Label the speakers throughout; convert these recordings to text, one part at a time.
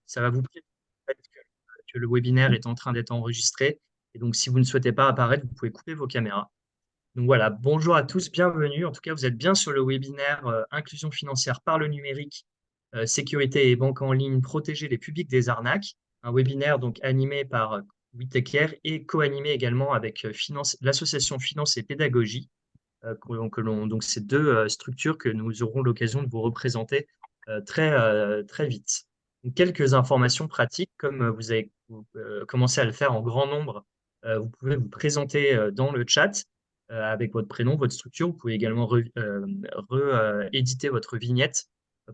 Speaker 1: ça va vous prévenir en fait, que le webinaire est en train d'être enregistré. Et donc, si vous ne souhaitez pas apparaître, vous pouvez couper vos caméras. Donc voilà, bonjour à tous, bienvenue. En tout cas, vous êtes bien sur le webinaire Inclusion financière par le numérique, sécurité et banque en ligne, protéger les publics des arnaques. Un webinaire donc animé par WeTechCare et co-animé également avec l'association Finance et Pédagogie. Donc ces deux structures que nous aurons l'occasion de vous représenter très vite. Donc, quelques informations pratiques, comme vous avez commencé à le faire en grand nombre, vous pouvez vous présenter dans le chat avec votre prénom, votre structure. Vous pouvez également éditer votre vignette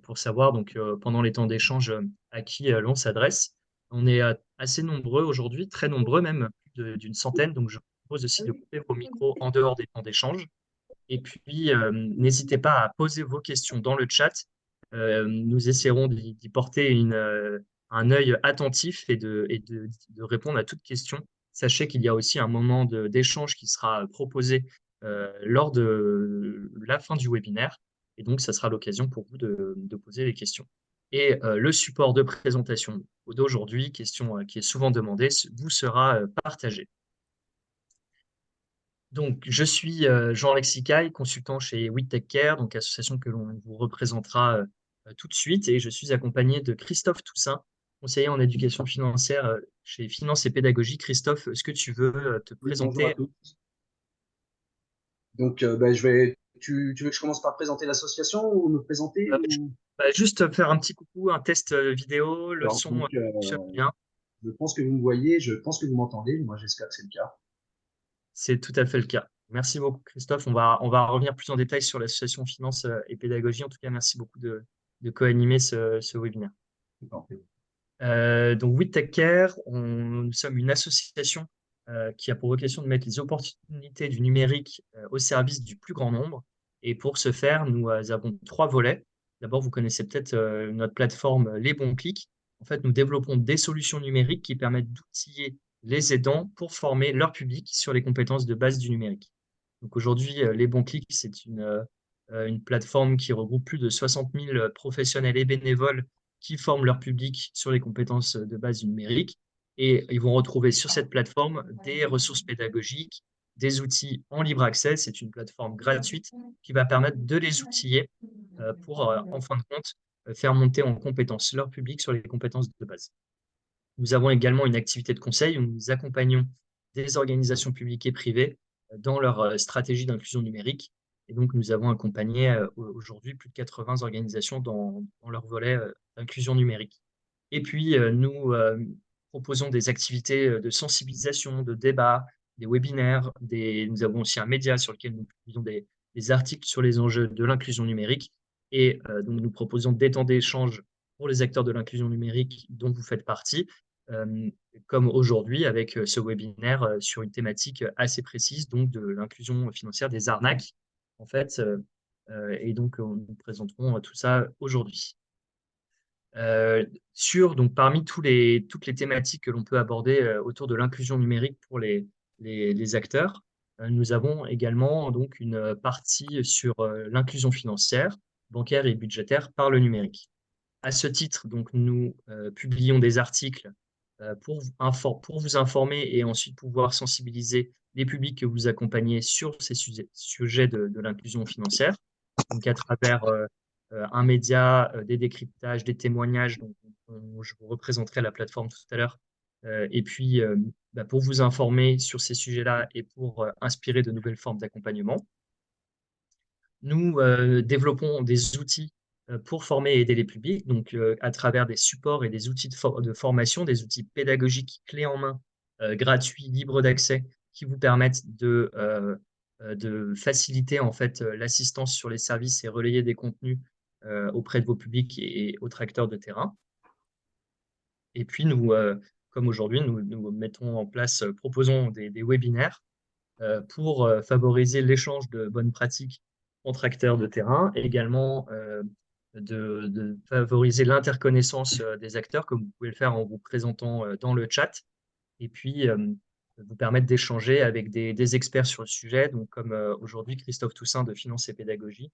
Speaker 1: pour savoir donc, pendant les temps d'échange à qui l'on s'adresse. On est assez nombreux aujourd'hui, très nombreux même, plus d'une centaine, donc je vous propose aussi de couper vos micros en dehors des temps d'échange. Et puis, n'hésitez pas à poser vos questions dans le chat. Nous essaierons d'y porter un œil attentif et de répondre à toutes questions. Sachez qu'il y a aussi un moment d'échange qui sera proposé lors de la fin du webinaire. Et donc, ça sera l'occasion pour vous de poser les questions. Et le support de présentation d'aujourd'hui, question qui est souvent demandée, vous sera partagé. Donc, je suis Jean-Alexis Caille, consultant chez WeTechCare, donc association que l'on vous représentera tout de suite. Et je suis accompagné de Christophe Toussaint, conseiller en éducation financière chez Finance et Pédagogie. Christophe, est-ce que tu veux te
Speaker 2: Oui, bonjour à
Speaker 1: présenter?
Speaker 2: tous. Donc, tu veux que je commence par présenter l'association ou me présenter ou...
Speaker 1: Juste faire un petit coucou, un test vidéo, le
Speaker 2: Alors,
Speaker 1: son fonctionne bien.
Speaker 2: je pense que vous me voyez, je pense que vous m'entendez. Moi, j'espère que c'est le cas.
Speaker 1: C'est tout à fait le cas. Merci beaucoup, Christophe. On va revenir plus en détail sur l'association Finance et Pédagogie. En tout cas, merci beaucoup de co-animer ce webinaire.
Speaker 2: Parfait.
Speaker 1: Donc, WeTechCare, nous sommes une association qui a pour vocation de mettre les opportunités du numérique au service du plus grand nombre. Et pour ce faire, nous avons trois volets. D'abord, vous connaissez peut-être notre plateforme Les Bons Clics. En fait, nous développons des solutions numériques qui permettent d'outiller les aidants pour former leur public sur les compétences de base du numérique. Donc aujourd'hui, Les Bons Clics, c'est une plateforme qui regroupe plus de 60 000 professionnels et bénévoles qui forment leur public sur les compétences de base du numérique. Et ils vont retrouver sur cette plateforme des ressources pédagogiques, des outils en libre accès. C'est une plateforme gratuite qui va permettre de les outiller pour, en fin de compte, faire monter en compétences leur public sur les compétences de base. Nous avons également une activité de conseil où nous accompagnons des organisations publiques et privées dans leur stratégie d'inclusion numérique. Et donc, nous avons accompagné aujourd'hui plus de 80 organisations dans leur volet d'inclusion numérique. Et puis, nous proposons des activités de sensibilisation, de débat, des webinaires. Nous avons aussi un média sur lequel nous publions des articles sur les enjeux de l'inclusion numérique. Et donc, nous proposons des temps d'échange pour les acteurs de l'inclusion numérique dont vous faites partie, euh, comme aujourd'hui avec ce webinaire sur une thématique assez précise, donc de l'inclusion financière des arnaques, en fait. Et donc, nous présenterons tout ça aujourd'hui. Donc, parmi toutes les thématiques que l'on peut aborder autour de l'inclusion numérique pour les acteurs, nous avons également donc une partie sur l'inclusion financière, bancaire et budgétaire par le numérique. À ce titre, donc, nous publions des articles pour vous informer et ensuite pouvoir sensibiliser les publics que vous accompagnez sur ces sujets de l'inclusion financière, donc à travers un média, des décryptages, des témoignages. Donc, je vous représenterai la plateforme tout à l'heure. Et puis, pour vous informer sur ces sujets-là et pour inspirer de nouvelles formes d'accompagnement. Nous développons des outils pour former et aider les publics, donc à travers des supports et des outils de formation, des outils pédagogiques clés en main, gratuits, libres d'accès, qui vous permettent de faciliter en fait l'assistance sur les services et relayer des contenus auprès de vos publics et autres acteurs de terrain. Et puis nous, comme aujourd'hui, nous mettons en place, proposons des webinaires pour favoriser l'échange de bonnes pratiques entre acteurs de terrain et également de favoriser l'interconnaissance des acteurs, comme vous pouvez le faire en vous présentant dans le chat, et puis vous permettre d'échanger avec des experts sur le sujet, donc comme aujourd'hui Christophe Toussaint de Finance et Pédagogie,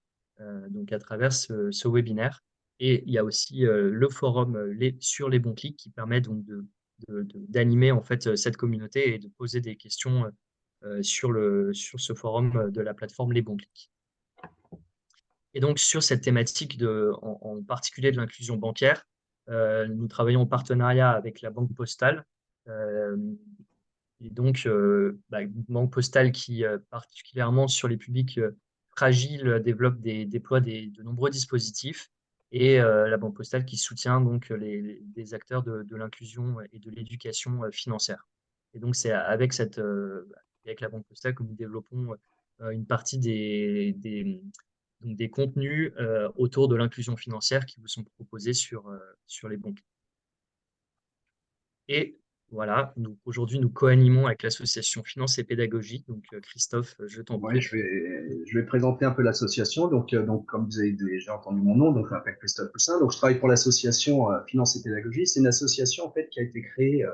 Speaker 1: donc à travers ce webinaire. Et il y a aussi le forum sur les bons clics qui permet donc d'animer en fait cette communauté et de poser des questions sur ce forum de la plateforme Les Bons Clics. Et donc sur cette thématique en particulier de l'inclusion bancaire, nous travaillons en partenariat avec la Banque Postale. Euh, et donc, une banque postale qui, particulièrement sur les publics fragiles, déploie de nombreux dispositifs. Et la banque postale qui soutient donc les acteurs de l'inclusion et de l'éducation financière. Et donc, c'est avec la banque postale que nous développons une partie donc des contenus autour de l'inclusion financière qui vous sont proposés sur les banques. Et voilà, donc aujourd'hui, nous co-animons avec l'association Finance et Pédagogie. Donc, Christophe, je t'en
Speaker 2: Ouais,
Speaker 1: prie.
Speaker 2: je vais présenter un peu l'association. Donc, comme vous avez déjà entendu mon nom, donc je m'appelle Christophe Poussin. Donc, je travaille pour l'association Finance et Pédagogie. C'est une association en fait qui a été créée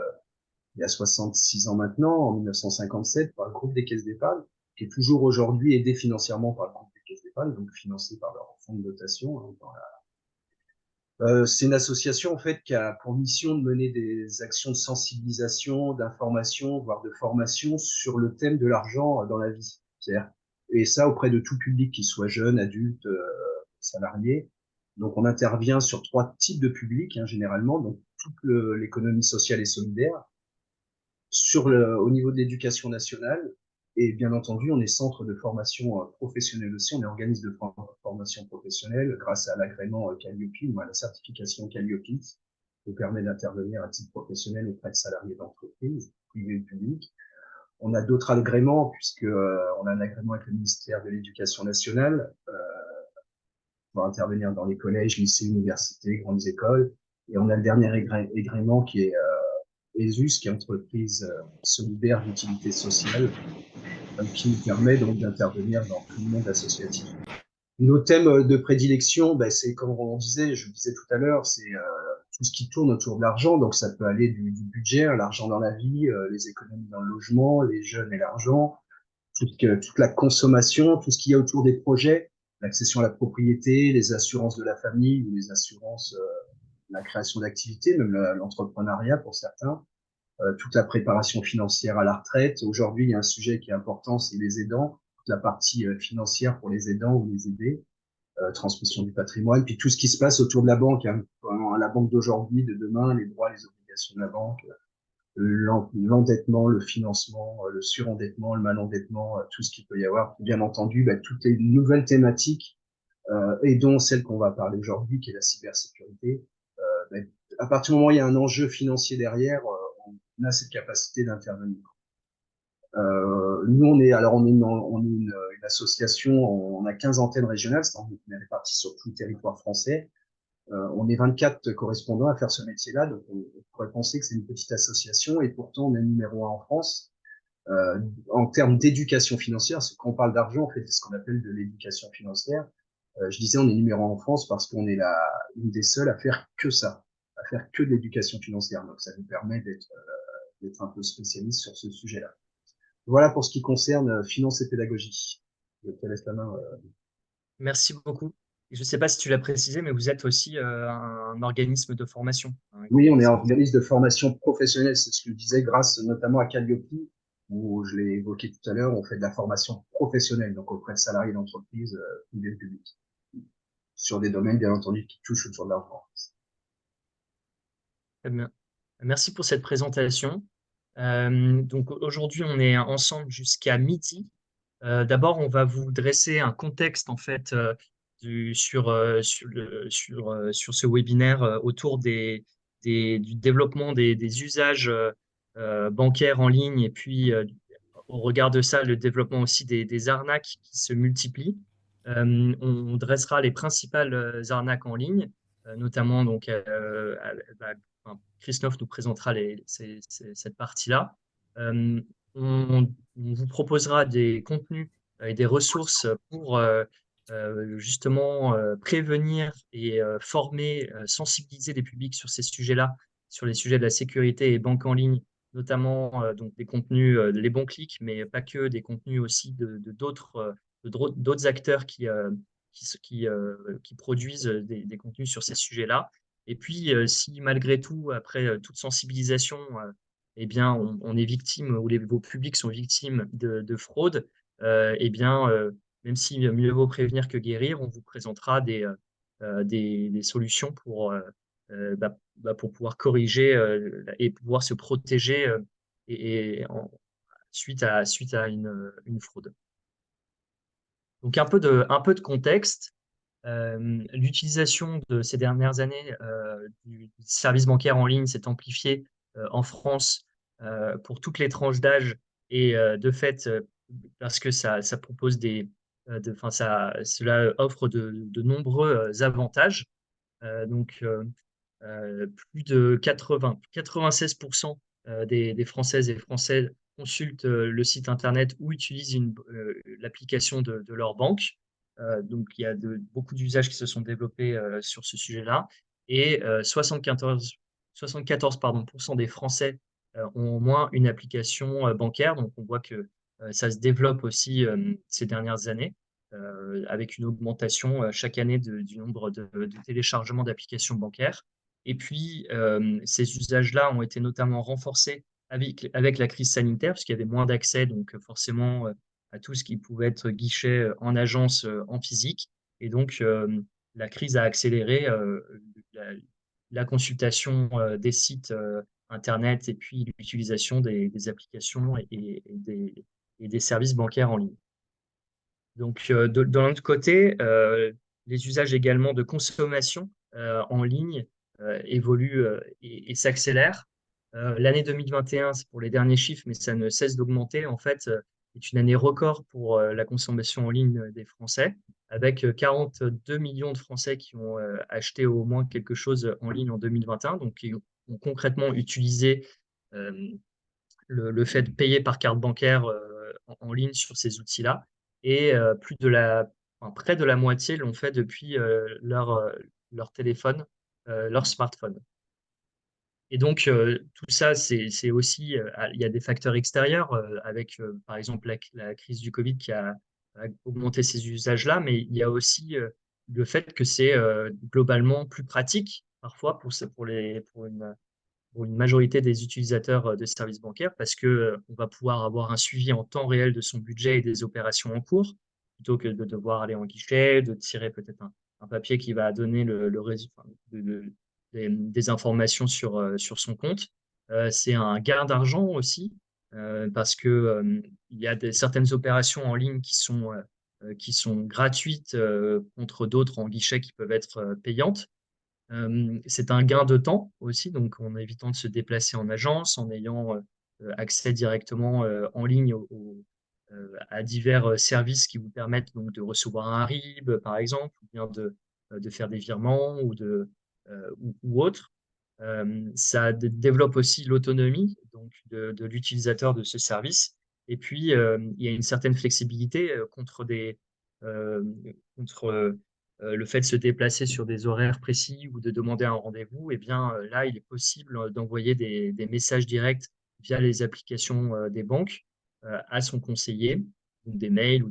Speaker 2: il y a 66 ans maintenant, en 1957, par le groupe des caisses d'épargne, qui est toujours aujourd'hui aidé financièrement par le groupe des caisses d'épargne, donc financé par leur fonds de dotation, hein, c'est une association en fait qui a pour mission de mener des actions de sensibilisation, d'information, voire de formation sur le thème de l'argent dans la vie. C'est-à-dire, et ça auprès de tout public, qu'il soit jeune, adulte, salarié. Donc on intervient sur 3 types de publics hein, généralement, donc toute l'économie sociale et solidaire, au niveau de l'éducation nationale. Et bien entendu, on est centre de formation professionnelle aussi. On est organisme de formation professionnelle grâce à l'agrément Calliope ou à la certification Calliope qui nous permet d'intervenir à titre professionnel auprès de salariés d'entreprise, privés ou publics. On a d'autres agréments puisque on a un agrément avec le ministère de l'Éducation nationale pour intervenir dans les collèges, lycées, universités, grandes écoles. Et on a le dernier agrément qui est ESUS, qui est entreprise solidaire d'utilité sociale, qui nous permet donc d'intervenir dans tout le monde associatif. Nos thèmes de prédilection, ben, c'est comme on disait, je le disais tout à l'heure, c'est tout ce qui tourne autour de l'argent. Donc ça peut aller du budget, l'argent dans la vie, les économies dans le logement, les jeunes et l'argent, toute la consommation, tout ce qu'il y a autour des projets, l'accession à la propriété, les assurances de la famille ou les assurances, la création d'activités, même l'entrepreneuriat pour certains, toute la préparation financière à la retraite. Aujourd'hui, il y a un sujet qui est important, c'est les aidants, toute la partie financière pour les aidants ou les aider, transmission du patrimoine, puis tout ce qui se passe autour de la banque, hein, la banque d'aujourd'hui, de demain, les droits, les obligations de la banque, l'endettement, le financement, le surendettement, le malendettement, tout ce qu'il peut y avoir. Bien entendu, bah, toutes les nouvelles thématiques, et dont celle qu'on va parler aujourd'hui, qui est la cybersécurité. Bah, à partir du moment où il y a un enjeu financier derrière, on a cette capacité d'intervenir. Nous, on est une association, on a 15 antennes régionales, c'est-à-dire qu'on est répartis sur tout le territoire français. On est 24 correspondants à faire ce métier-là, donc on pourrait penser que c'est une petite association, et pourtant on est numéro 1 en France. En termes d'éducation financière, parce que quand on parle d'argent, on fait ce qu'on appelle de l'éducation financière. Je disais on est numéro 1 en France parce qu'on est une des seules à faire que ça, à faire que de l'éducation financière. Donc ça nous permet d'être un peu spécialiste sur ce sujet-là. Voilà pour ce qui concerne finance et pédagogie. Je te laisse la main.
Speaker 1: Merci beaucoup. Je ne sais pas si tu l'as précisé, mais vous êtes aussi un organisme de formation, hein.
Speaker 2: Oui, on est organisme de formation professionnelle, c'est ce que je disais, grâce notamment à Calliope, où je l'ai évoqué tout à l'heure, on fait de la formation professionnelle, donc auprès de salariés d'entreprises privées publiques, sur des domaines, bien entendu, qui touchent autour de l'argent.
Speaker 1: Très bien. Merci pour cette présentation. Donc aujourd'hui, on est ensemble jusqu'à midi. D'abord, on va vous dresser un contexte en fait sur ce webinaire autour du développement des usages bancaires en ligne et puis au regard de ça, le développement aussi des arnaques qui se multiplient. On dressera les principales arnaques en ligne, notamment donc enfin, Christophe nous présentera cette partie-là. Euh, on vous proposera des contenus et des ressources pour justement prévenir et former, sensibiliser les publics sur ces sujets-là, sur les sujets de la sécurité et banque en ligne, notamment donc des contenus, les bons clics, mais pas que, des contenus aussi de d'autres acteurs qui produisent des contenus sur ces sujets-là. Et puis, si malgré tout, après toute sensibilisation, eh bien, on est victime ou vos publics sont victimes de fraude, eh bien, même si mieux vaut prévenir que guérir, on vous présentera des solutions pour pouvoir corriger et pouvoir se protéger suite à une fraude. Donc un peu de contexte. L'utilisation de ces dernières années du service bancaire en ligne s'est amplifiée en France pour toutes les tranches d'âge et de fait, parce que ça propose cela offre de nombreux avantages. Donc, plus de 96% des Françaises et Français consultent le site internet ou utilisent l'application de leur banque. Donc, il y a beaucoup d'usages qui se sont développés sur ce sujet-là. Et 74 pardon, % des Français ont au moins une application bancaire. Donc, on voit que ça se développe aussi ces dernières années, avec une augmentation chaque année du nombre de téléchargements d'applications bancaires. Et puis, ces usages-là ont été notamment renforcés avec la crise sanitaire, parce qu'il y avait moins d'accès, donc forcément, à tout ce qui pouvait être guichet en agence, en physique. Et donc, la crise a accéléré la, la consultation des sites Internet et puis l'utilisation des applications et des services bancaires en ligne. Donc, de l'autre côté, les usages également de consommation en ligne évoluent et s'accélèrent. L'année 2021, c'est pour les derniers chiffres, mais ça ne cesse d'augmenter, en fait, est une année record pour la consommation en ligne des Français, avec 42 millions de Français qui ont acheté au moins quelque chose en ligne en 2021, donc qui ont concrètement utilisé euh, le fait de payer par carte bancaire en ligne sur ces outils-là. Et près de la moitié l'ont fait depuis leur téléphone, leur smartphone. Et donc, tout ça, c'est aussi, il y a des facteurs extérieurs avec, par exemple, la crise du Covid qui a augmenté ces usages-là, mais il y a aussi le fait que c'est globalement plus pratique parfois pour une majorité des utilisateurs de services bancaires parce que on va pouvoir avoir un suivi en temps réel de son budget et des opérations en cours, plutôt que de devoir aller en guichet, de tirer peut-être un papier qui va donner le résultat, des informations sur son compte. C'est un gain d'argent aussi, parce que il y a certaines opérations en ligne qui sont gratuites contre d'autres en guichet qui peuvent être payantes. C'est un gain de temps aussi, donc en évitant de se déplacer en agence, en ayant accès directement en ligne à divers services qui vous permettent donc de recevoir un RIB, par exemple, ou bien de faire des virements ou autre. Ça développe aussi l'autonomie donc de l'utilisateur de ce service. Et puis, il y a une certaine flexibilité euh, contre le fait de se déplacer sur des horaires précis ou de demander un rendez-vous. Et bien là, il est possible d'envoyer des messages directs via les applications des banques à son conseiller, donc des mails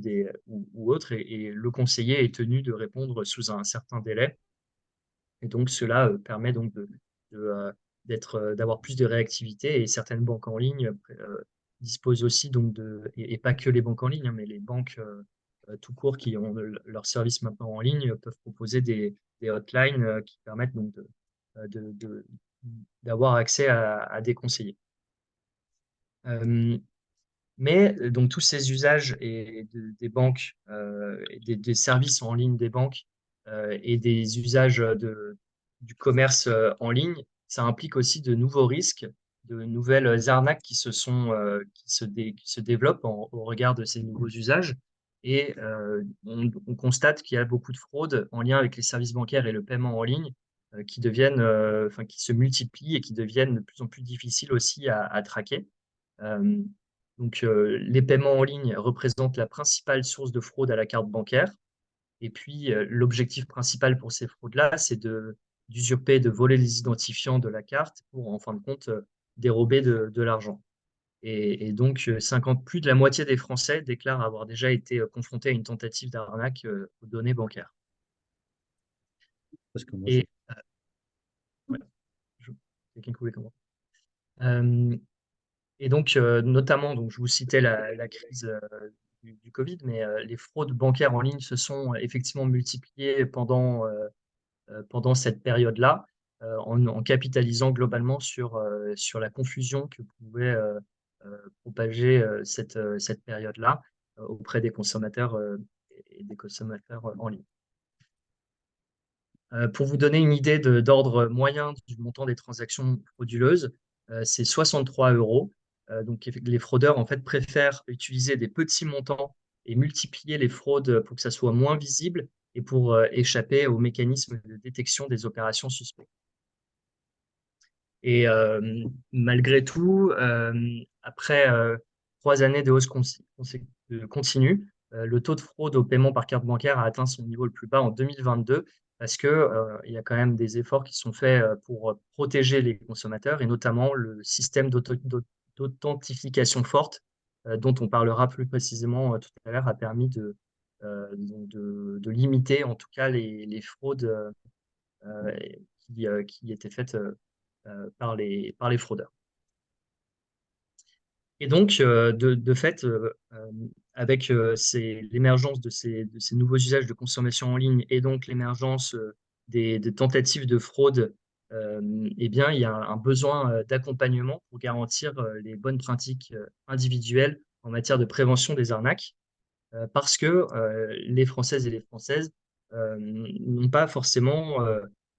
Speaker 1: ou autres, et le conseiller est tenu de répondre sous un certain délai. Et donc, cela permet donc d'avoir plus de réactivité et certaines banques en ligne disposent aussi donc et pas que les banques en ligne, hein, mais les banques tout court qui ont leur service maintenant en ligne peuvent proposer des hotlines qui permettent donc d'avoir accès à des conseillers. Mais donc tous ces usages des banques, et des services en ligne des banques et des usages du commerce en ligne, ça implique aussi de nouveaux risques, de nouvelles arnaques qui se développent au regard de ces nouveaux usages. Et on constate qu'il y a beaucoup de fraudes en lien avec les services bancaires et le paiement en ligne qui se multiplient et qui deviennent de plus en plus difficiles aussi à traquer. Euh, donc, les paiements en ligne représentent la principale source de fraude à la carte bancaire. Et puis, l'objectif principal pour ces fraudes-là, c'est d'usurper, de voler les identifiants de la carte pour, en fin de compte, dérober de l'argent. Et donc, plus de la moitié des Français déclarent avoir déjà été confrontés à une tentative d'arnaque aux données bancaires.
Speaker 3: Parce que moi,
Speaker 1: Et ouais, quelqu'un qui voulait commenter. Euh, et donc, notamment, donc, je vous citais la crise du Covid, mais les fraudes bancaires en ligne se sont effectivement multipliées pendant cette période-là, en capitalisant globalement sur la confusion que pouvait propager cette période-là auprès des consommateurs et des consommateurs en ligne. Pour vous donner une idée d'ordre moyen du montant des transactions frauduleuses, c'est 63 euros. Donc, les fraudeurs en fait préfèrent utiliser des petits montants et multiplier les fraudes pour que ça soit moins visible et pour échapper aux mécanismes de détection des opérations suspectes. Et malgré tout, après 3 années de hausse continue, le taux de fraude au paiement par carte bancaire a atteint son niveau le plus bas en 2022 parce que il y a quand même des efforts qui sont faits pour protéger les consommateurs et notamment le système d'authentification forte dont on parlera plus précisément tout à l'heure a permis de limiter en tout cas les fraudes euh, qui étaient faites par les fraudeurs. Et donc, de fait, avec l'émergence de ces nouveaux usages de consommation en ligne et donc l'émergence des tentatives de fraude, eh bien, il y a un besoin d'accompagnement pour garantir les bonnes pratiques individuelles en matière de prévention des arnaques, parce que les Françaises et les Françaises n'ont pas forcément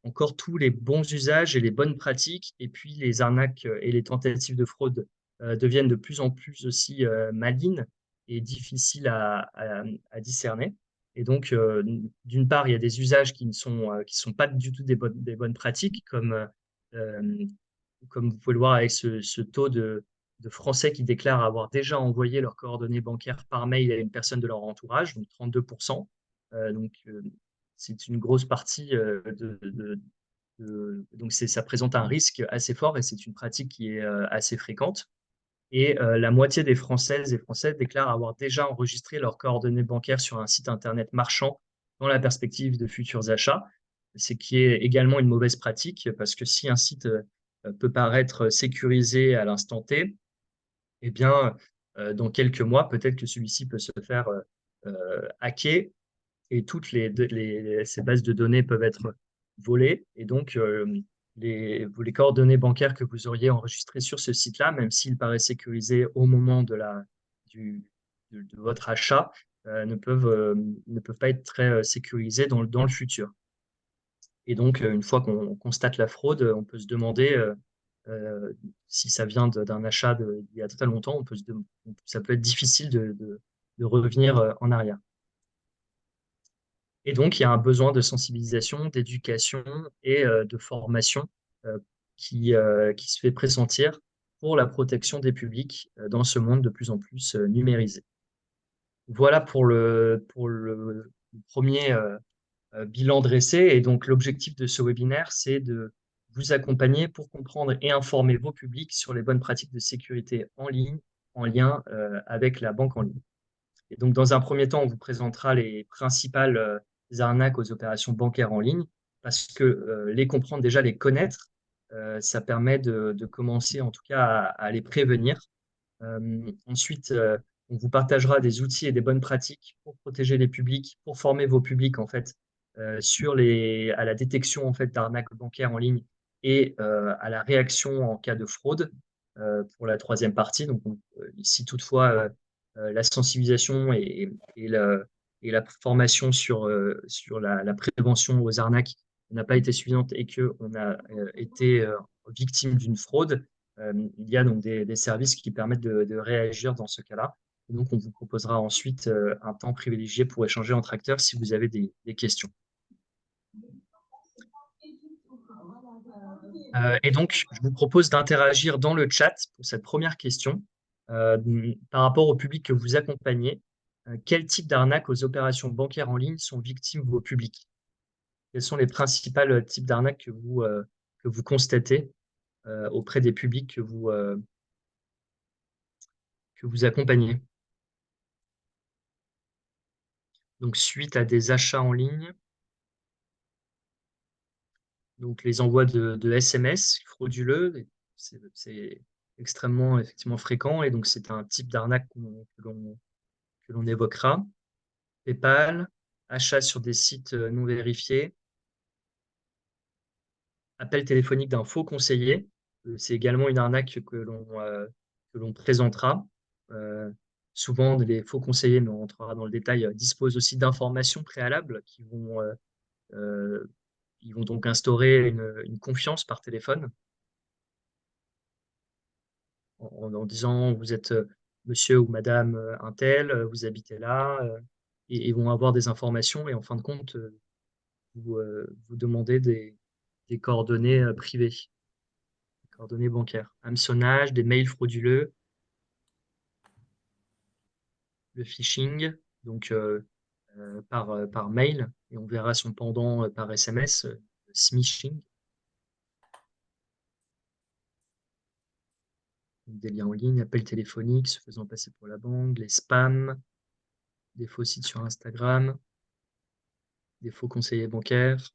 Speaker 1: encore tous les bons usages et les bonnes pratiques, et puis les arnaques et les tentatives de fraude deviennent de plus en plus aussi malignes et difficiles à discerner. Et donc, d'une part, il y a des usages qui ne sont pas du tout des bonnes pratiques, euh, comme vous pouvez le voir avec ce taux de Français qui déclarent avoir déjà envoyé leurs coordonnées bancaires par mail à une personne de leur entourage, donc 32%. C'est une grosse partie donc ça présente un risque assez fort et c'est une pratique qui est assez fréquente. Et la moitié des Françaises et Français déclarent avoir déjà enregistré leurs coordonnées bancaires sur un site internet marchand dans la perspective de futurs achats, ce qui est également une mauvaise pratique parce que si un site peut paraître sécurisé à l'instant T, eh bien, dans quelques mois, peut-être que celui-ci peut se faire hacker et ces bases de données peuvent être volées. Et donc, les coordonnées bancaires que vous auriez enregistrées sur ce site-là, même s'il paraît sécurisé au moment de votre achat, ne peuvent pas être très sécurisés dans le futur. Et donc, une fois qu'on constate la fraude, on peut se demander si ça vient d'un achat d'il y a très longtemps, ça peut être difficile de revenir en arrière. Et donc, il y a un besoin de sensibilisation, d'éducation et de formation euh, qui se fait pressentir pour la protection des publics dans ce monde de plus en plus numérisé. Voilà pour le premier bilan dressé. Et donc, l'objectif de ce webinaire, c'est de vous accompagner pour comprendre et informer vos publics sur les bonnes pratiques de sécurité en ligne, en lien avec la banque en ligne. Et donc, dans un premier temps, on vous présentera les principales arnaques aux opérations bancaires en ligne, parce que les comprendre, déjà les connaître, ça permet de commencer en tout cas à les prévenir. Ensuite, on vous partagera des outils et des bonnes pratiques pour protéger les publics, pour former vos publics en fait à la détection en fait d'arnaques bancaires en ligne et à la réaction en cas de fraude pour la troisième partie. Donc, si toutefois la sensibilisation et la formation sur la prévention aux arnaques n'a pas été suffisante et qu'on a été victime d'une fraude, il y a donc des services qui permettent de réagir dans ce cas-là. Et donc, on vous proposera ensuite un temps privilégié pour échanger entre acteurs si vous avez des questions. Et donc, je vous propose d'interagir dans le chat pour cette première question. Par rapport au public que vous accompagnez, quel type d'arnaque aux opérations bancaires en ligne sont victimes vos publics? Quels sont les principaux types d'arnaques que vous constatez auprès des publics que vous accompagnez. Donc, suite à des achats en ligne, donc les envois de SMS frauduleux, c'est extrêmement effectivement fréquent et donc c'est un type d'arnaque que l'on évoquera. PayPal, achat sur des sites non vérifiés, appel téléphonique d'un faux conseiller. C'est également une arnaque que l'on présentera. Euh, Souvent, les faux conseillers, mais on rentrera dans le détail, disposent aussi d'informations préalables euh, ils vont donc instaurer une confiance par téléphone en disant vous êtes monsieur ou madame un tel, vous habitez là, et vont avoir des informations et en fin de compte, vous demandez des coordonnées privées, des coordonnées bancaires. Hameçonnage, des mails frauduleux, le phishing, donc par mail, et on verra son pendant par SMS, le smishing, des liens en ligne, appels téléphoniques se faisant passer pour la banque, les spams, des faux sites sur Instagram, des faux conseillers bancaires,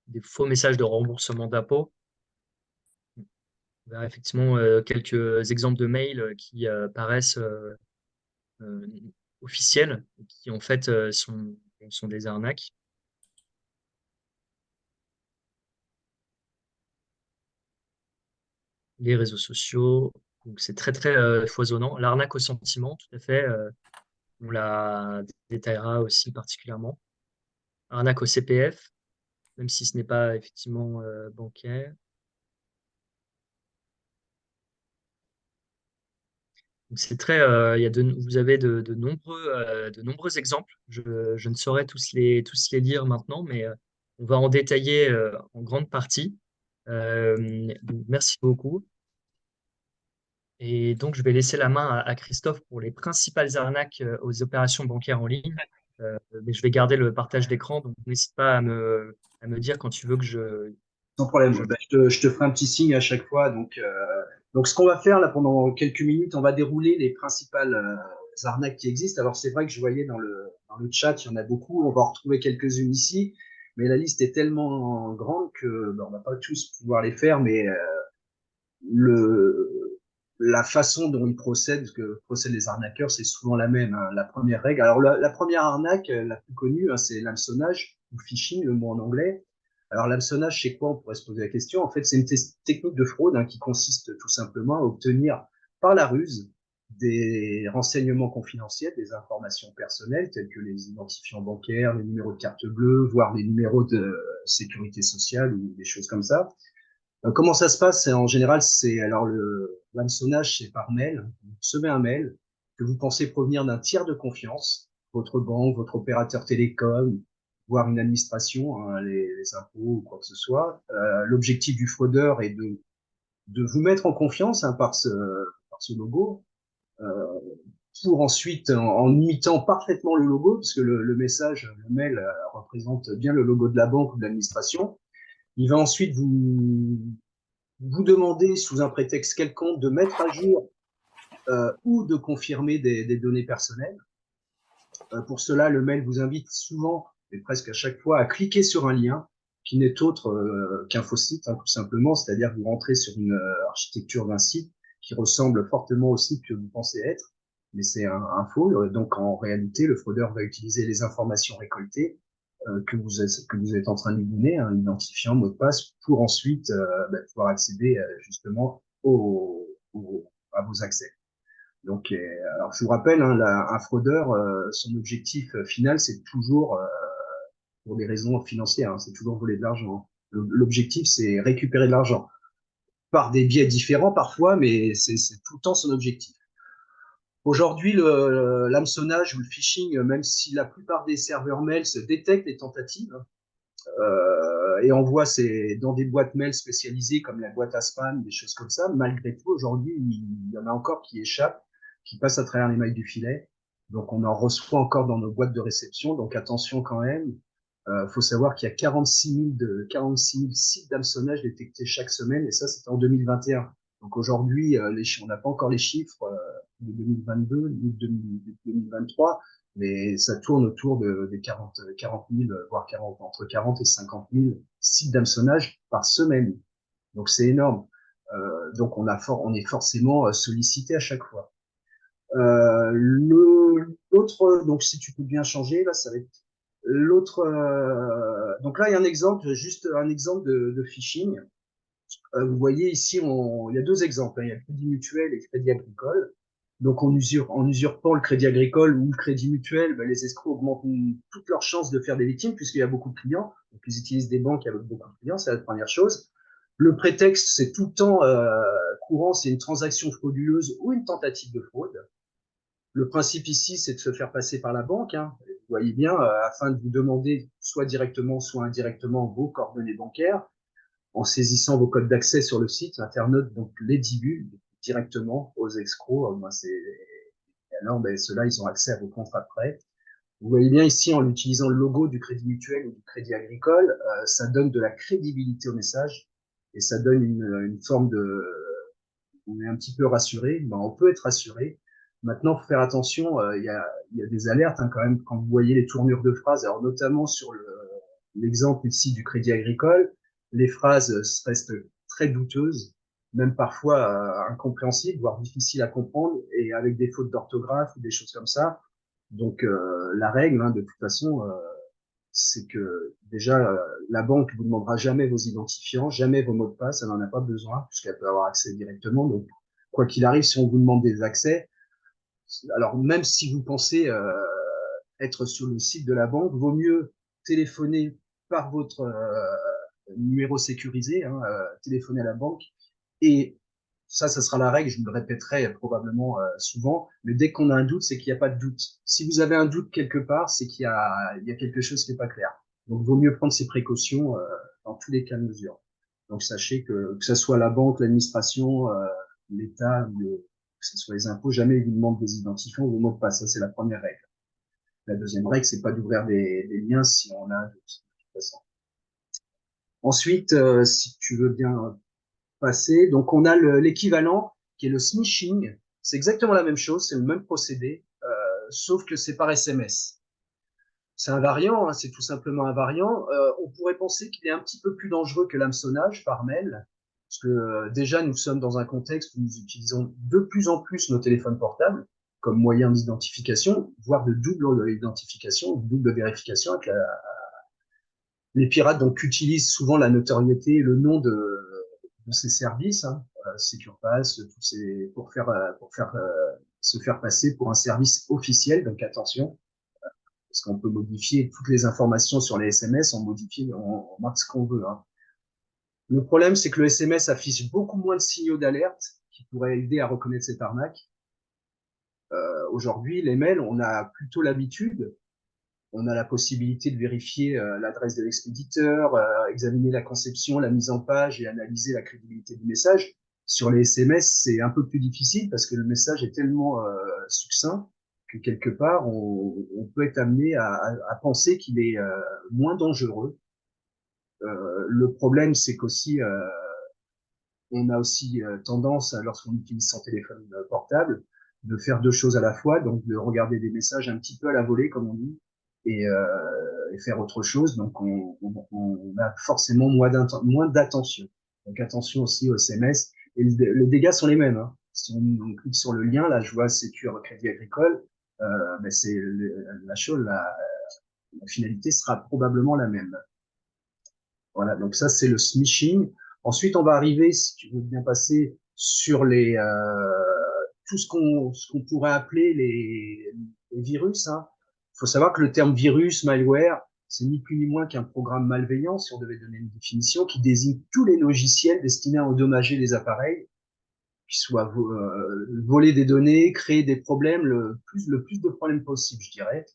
Speaker 1: des faux messages de remboursement d'impôts. On verra effectivement quelques exemples de mails qui paraissent euh, officiels, et qui en fait sont des arnaques. Les réseaux sociaux, donc c'est très très foisonnant. L'arnaque au sentiment, tout à fait, on la détaillera aussi particulièrement. Arnaque au CPF, même si ce n'est pas effectivement bancaire. Donc c'est très, il y a vous avez de nombreux exemples. Je ne saurais tous les lire maintenant, mais on va en détailler en grande partie. Donc merci beaucoup. Et donc, je vais laisser la main à Christophe pour les principales arnaques aux opérations bancaires en ligne. Mais je vais garder le partage d'écran, donc n'hésite pas à me dire quand tu veux
Speaker 2: Sans
Speaker 1: que
Speaker 2: problème.
Speaker 1: je...
Speaker 2: Ben, je te ferai un petit signe à chaque fois. Donc ce qu'on va faire là pendant quelques minutes, on va dérouler les principales arnaques qui existent. Alors c'est vrai que je voyais dans le chat, il y en a beaucoup. On va en retrouver quelques-unes ici, mais la liste est tellement grande que ben, on va pas tous pouvoir les faire. Mais le, la façon dont ils procèdent, parce que procèdent les arnaqueurs, c'est souvent la même. Hein. La première règle. Alors la première arnaque, la plus connue, hein, c'est l'hameçonnage ou phishing, le mot en anglais. Alors l'hameçonnage, c'est quoi? On pourrait se poser la question. En fait, c'est une technique de fraude hein, qui consiste tout simplement à obtenir par la ruse des renseignements confidentiels, des informations personnelles telles que les identifiants bancaires, les numéros de carte bleue, voire les numéros de sécurité sociale ou des choses comme ça. Comment ça se passe? En général, c'est alors le l'hameçonnage, c'est par mail. Vous recevez un mail que vous pensez provenir d'un tiers de confiance, votre banque, votre opérateur télécom, voire une administration, hein, les impôts ou quoi que ce soit. L'objectif du fraudeur est de vous mettre en confiance hein, par ce logo, euh, pour ensuite, en imitant parfaitement le logo, parce que le message, le mail représente bien le logo de la banque ou de l'administration, il va ensuite vous demander, sous un prétexte quelconque, de mettre à jour ou de confirmer des données personnelles. Pour cela, le mail vous invite souvent, et presque à chaque fois, à cliquer sur un lien qui n'est autre qu'un faux site, hein, tout simplement, c'est-à-dire que vous rentrez sur une architecture d'un site qui ressemble fortement au site que vous pensez être, mais c'est un faux. Donc, en réalité, le fraudeur va utiliser les informations récoltées que vous êtes en train de lui donner, un identifiant, mot de passe, pour ensuite pouvoir accéder justement à vos accès. Donc, alors je vous rappelle, hein, un fraudeur, son objectif final, c'est toujours, pour des raisons financières, hein, c'est toujours voler de l'argent. L'objectif, c'est récupérer de l'argent par des biais différents parfois, mais c'est tout le temps son objectif. Aujourd'hui, l'hameçonnage ou le phishing, même si la plupart des serveurs mail se détectent les tentatives, et envoie dans des boîtes mail spécialisées comme la boîte à spam, des choses comme ça. Malgré tout, aujourd'hui, il y en a encore qui échappent, qui passent à travers les mailles du filet. Donc, on en reçoit encore dans nos boîtes de réception. Donc, attention quand même. Faut savoir qu'il y a 46 000 sites d'hameçonnage détectés chaque semaine, et ça, c'était en 2021. Donc aujourd'hui, on n'a pas encore les chiffres de 2022 ni de 2023, mais ça tourne autour des 40 000, voire 40, entre 40 et 50 000 sites d'hameçonnage par semaine. Donc c'est énorme. Donc on est forcément sollicité à chaque fois. L'autre, donc si tu peux bien changer, là, ça va être l'autre. Donc là, il y a un exemple, juste un exemple de phishing. Vous voyez ici, il y a deux exemples, hein. Il y a le crédit mutuel et le crédit agricole. Donc en usurpant le crédit agricole ou le crédit mutuel, ben, les escrocs augmentent toutes leurs chances de faire des victimes puisqu'il y a beaucoup de clients. Donc ils utilisent des banques avec beaucoup de clients, c'est la première chose. Le prétexte, c'est tout le temps courant, c'est une transaction frauduleuse ou une tentative de fraude. Le principe ici, c'est de se faire passer par la banque, hein. Vous voyez bien, afin de vous demander soit directement, soit indirectement vos coordonnées bancaires, en saisissant vos codes d'accès sur le site, l'internaute donc les divulgue directement aux escrocs. Alors, ben, ceux-là, ils ont accès à vos contrats de prêt. Vous voyez bien ici, en utilisant le logo du Crédit Mutuel ou du Crédit Agricole, ça donne de la crédibilité au message et ça donne une forme de, on est un petit peu rassuré, ben, on peut être rassuré. Maintenant, faut faire attention, il y a des alertes hein, quand même quand vous voyez les tournures de phrases, alors notamment sur l'exemple ici du Crédit Agricole, les phrases restent très douteuses, même parfois incompréhensibles, voire difficiles à comprendre, et avec des fautes d'orthographe ou des choses comme ça. Donc la règle, hein, de toute façon, c'est que déjà la banque vous demandera jamais vos identifiants, jamais vos mots de passe, elle n'en a pas besoin puisqu'elle peut avoir accès directement. Donc quoi qu'il arrive, si on vous demande des accès, alors même si vous pensez être sur le site de la banque, vaut mieux téléphoner par votre numéro sécurisé, hein, téléphoner à la banque et ça sera la règle, je me le répéterai probablement souvent, mais dès qu'on a un doute, c'est qu'il n'y a pas de doute. Si vous avez un doute quelque part, c'est qu'il y a quelque chose qui n'est pas clair. Donc, il vaut mieux prendre ces précautions dans tous les cas de mesure. Donc, sachez que ce soit la banque, l'administration, l'État, que ce soit les impôts, jamais ils vous demandent des identifiants ou vos mots de passe. Ça, c'est la première règle. La deuxième règle, c'est pas d'ouvrir des liens si on a un doute. De toute façon. Ensuite, si tu veux bien passer. Donc, on a l'équivalent qui est le smishing. C'est exactement la même chose, c'est le même procédé, sauf que c'est par SMS. C'est un variant, hein, c'est tout simplement un variant. On pourrait penser qu'il est un petit peu plus dangereux que l'hameçonnage par mail, parce que déjà, nous sommes dans un contexte où nous utilisons de plus en plus nos téléphones portables comme moyen d'identification, voire de double identification, de double vérification avec les pirates donc utilisent souvent la notoriété et le nom de ces services, hein, Securpass, pour faire se faire passer pour un service officiel. Donc attention, parce qu'on peut modifier toutes les informations sur les SMS, on marque ce qu'on veut. Hein. Le problème, c'est que le SMS affiche beaucoup moins de signaux d'alerte qui pourraient aider à reconnaître cette arnaque. Aujourd'hui, les mails, on a plutôt l'habitude. On a la possibilité de vérifier l'adresse de l'expéditeur, examiner la conception, la mise en page et analyser la crédibilité du message. Sur les SMS, c'est un peu plus difficile parce que le message est tellement succinct que quelque part, on peut être amené à penser qu'il est moins dangereux. Le problème, c'est qu'aussi, on a aussi tendance, lorsqu'on utilise son téléphone portable, de faire deux choses à la fois, donc de regarder des messages un petit peu à la volée, comme on dit, et faire autre chose. Donc, on a forcément moins d'attention. Donc, attention aussi aux SMS. Et les dégâts sont les mêmes. Hein. Si on clique sur le lien, là, je vois Sécure Crédit Agricole, ben c'est la chose, la finalité sera probablement la même. Voilà, donc ça, c'est le smishing. Ensuite, on va arriver, si tu veux bien passer, sur tout ce qu'on pourrait appeler les virus. Hein. Il faut savoir que le terme virus, malware, c'est ni plus ni moins qu'un programme malveillant, si on devait donner une définition, qui désigne tous les logiciels destinés à endommager les appareils, qui soient voler des données, créer des problèmes, le plus de problèmes possible, je dirais.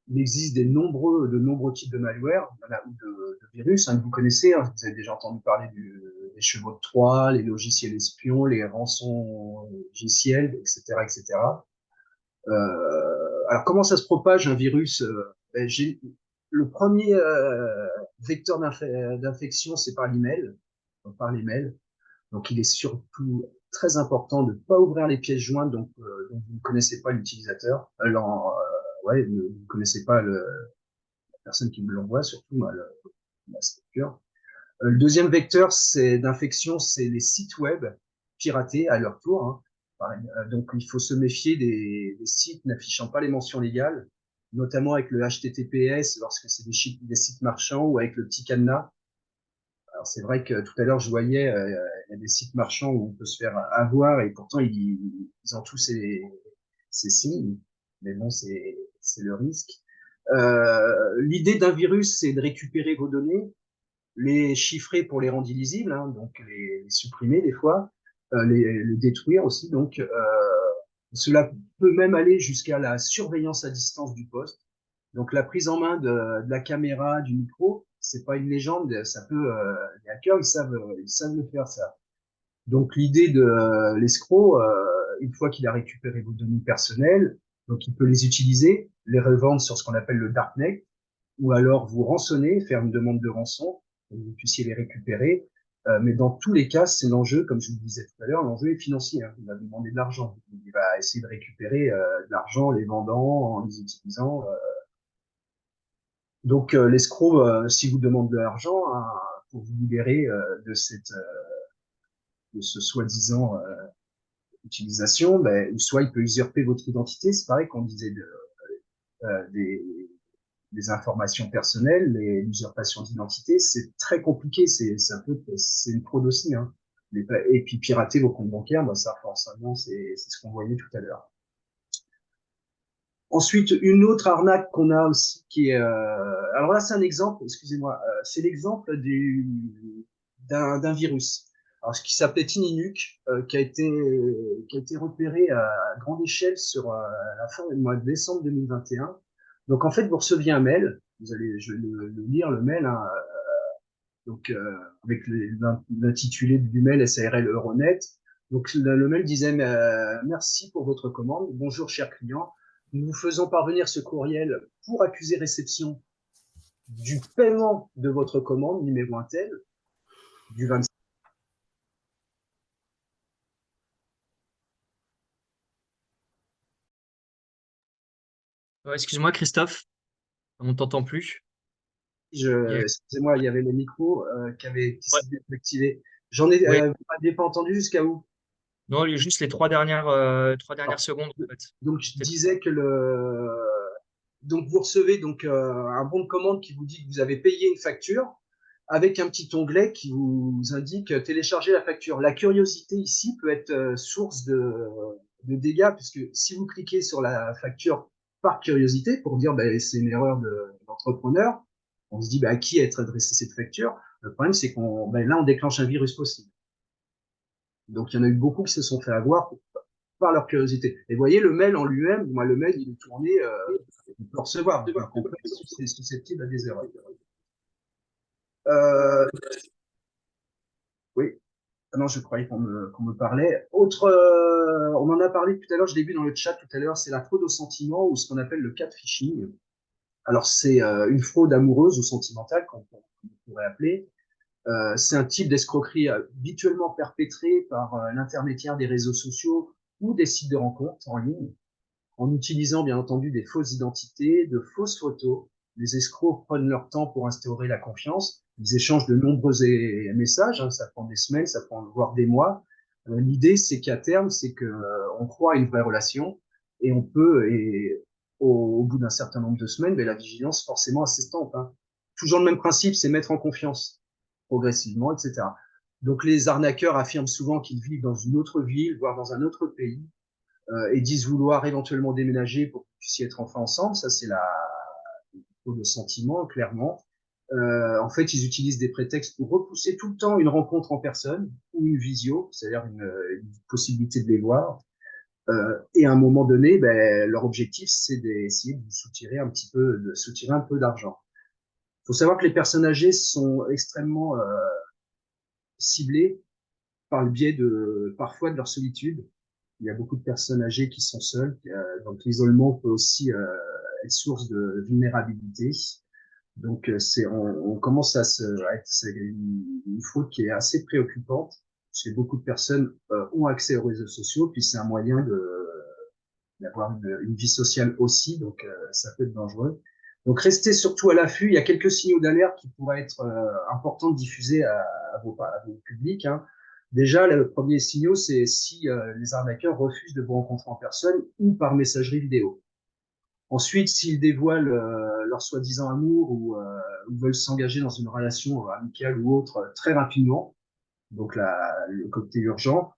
Speaker 2: Il existe de nombreux types de malware ou de virus hein, que vous connaissez. Hein, vous avez déjà entendu parler des chevaux de Troie, les logiciels espions, les rançons logiciels, etc., etc. Alors, comment ça se propage un virus ben, le premier vecteur d'infection, c'est par l'email, par les mails. Donc, il est surtout très important de ne pas ouvrir les pièces jointes dont vous ne connaissez pas l'utilisateur. Ouais, vous ne connaissez pas la personne qui vous l'envoie, surtout la structure. Le deuxième vecteur d'infection, c'est les sites web piratés à leur tour. Hein. Donc, il faut se méfier des sites n'affichant pas les mentions légales, notamment avec le HTTPS lorsque c'est des sites marchands ou avec le petit cadenas. Alors, c'est vrai que tout à l'heure, je voyais, il y a des sites marchands où on peut se faire avoir et pourtant, ils ont tous ces signes. Mais bon, c'est le risque. L'idée d'un virus, c'est de récupérer vos données, les chiffrer pour les rendre illisibles, hein, donc les supprimer des fois, les détruire aussi. Donc, cela peut même aller jusqu'à la surveillance à distance du poste. Donc, la prise en main de la caméra, du micro, c'est pas une légende. Ça peut, les hackers, ils savent le faire, ça. Donc, l'idée de l'escroc, une fois qu'il a récupéré vos données personnelles, donc il peut les utiliser, les revendre sur ce qu'on appelle le darknet, ou alors vous rançonner, faire une demande de rançon, pour que vous puissiez les récupérer. Mais dans tous les cas, c'est l'enjeu, comme je vous le disais tout à l'heure, l'enjeu est financier. Hein. Il va vous demander de l'argent. Il va essayer de récupérer de l'argent, les vendant, en les utilisant. Donc l'escroc, si vous demande de l'argent hein, pour vous libérer de ce soi-disant utilisation, ben, soit il peut usurper votre identité, c'est pareil qu'on disait des, des informations personnelles, l'usurpation d'identité, c'est très compliqué, c'est une fraude aussi. Hein. Et puis pirater vos comptes bancaires, ben, ça forcément, c'est ce qu'on voyait tout à l'heure. Ensuite, une autre arnaque qu'on a aussi, qui est, alors là, c'est un exemple, excusez-moi, c'est l'exemple d'un virus. Alors, ce qui s'appelait Tininuc, qui a été repéré à grande échelle sur la fin du mois de décembre 2021. Donc, en fait, vous receviez un mail, je vais le lire, le mail, hein, donc avec l'intitulé du mail SARL Euronet. Donc le mail disait merci pour votre commande. Bonjour cher client, nous vous faisons parvenir ce courriel pour accuser réception du paiement de votre commande numéro un tel du 25.
Speaker 1: Excuse-moi, Christophe, on t'entend plus. Il y a eu-
Speaker 2: Excusez-moi, il y avait le micro qui
Speaker 1: Ouais,
Speaker 2: s'est désactivé. J'en ai,
Speaker 1: ouais.
Speaker 2: vous m'aviez pas entendu jusqu'à où?
Speaker 1: Non, il y a juste les trois dernières
Speaker 2: Alors,
Speaker 1: secondes, en fait.
Speaker 2: donc je
Speaker 1: C'est-
Speaker 2: disais que donc vous recevez donc un bon de commande qui vous dit que vous avez payé une facture avec un petit onglet qui vous indique télécharger la facture. La curiosité ici peut être source de dégâts puisque si vous cliquez sur la facture par curiosité pour dire ben, c'est une erreur de l'entrepreneur, on se dit ben, à qui est adressée cette facture. Le problème c'est qu'on ben, là on déclenche un virus possible. Donc il y en a eu beaucoup qui se sont fait avoir par leur curiosité. Et vous voyez, le mail en lui-même, moi, le mail, il est tourné, il peut recevoir. Donc, en fait, c'est susceptible à des erreurs. Euh, oui, ah non, je croyais qu'on me parlait. On en a parlé tout à l'heure, je l'ai vu dans le chat tout à l'heure, c'est la fraude au sentiment ou ce qu'on appelle le catfishing. Alors, c'est une fraude amoureuse ou sentimentale, qu'on pourrait appeler. C'est un type d'escroquerie habituellement perpétré par l'intermédiaire des réseaux sociaux ou des sites de rencontres en ligne en utilisant bien entendu des fausses identités, de fausses photos. Les escrocs prennent leur temps pour instaurer la confiance. Ils échangent de nombreux messages, hein, ça prend des semaines, ça prend voire des mois. L'idée, c'est qu'à terme, c'est que on croit à une vraie relation et on peut, et au bout d'un certain nombre de semaines, mais la vigilance forcément s'estompe. Hein. Toujours le même principe, c'est mettre en confiance progressivement, etc. Donc les arnaqueurs affirment souvent qu'ils vivent dans une autre ville, voire dans un autre pays, et disent vouloir éventuellement déménager pour que vous puissiez être enfin ensemble. Ça, c'est le sentiment, clairement. En fait, ils utilisent des prétextes pour repousser tout le temps une rencontre en personne ou une visio, c'est-à-dire une possibilité de les voir. Et à un moment donné, ben, leur objectif, c'est d'essayer de vous soutirer un peu d'argent. Il faut savoir que les personnes âgées sont extrêmement ciblées par le biais parfois de leur solitude. Il y a beaucoup de personnes âgées qui sont seules, donc l'isolement peut aussi être source de vulnérabilité. Donc, on commence c'est une fraude qui est assez préoccupante, parce que beaucoup de personnes ont accès aux réseaux sociaux, puis c'est un moyen d'avoir une vie sociale aussi, donc ça peut être dangereux. Donc, restez surtout à l'affût. Il y a quelques signaux d'alerte qui pourraient être importants de diffuser à vos publics, hein. Déjà, le premier signal, c'est si les arnaqueurs refusent de vous rencontrer en personne ou par messagerie vidéo. Ensuite, s'ils dévoilent leur soi-disant amour ou veulent s'engager dans une relation amicale ou autre très rapidement, donc le côté urgent,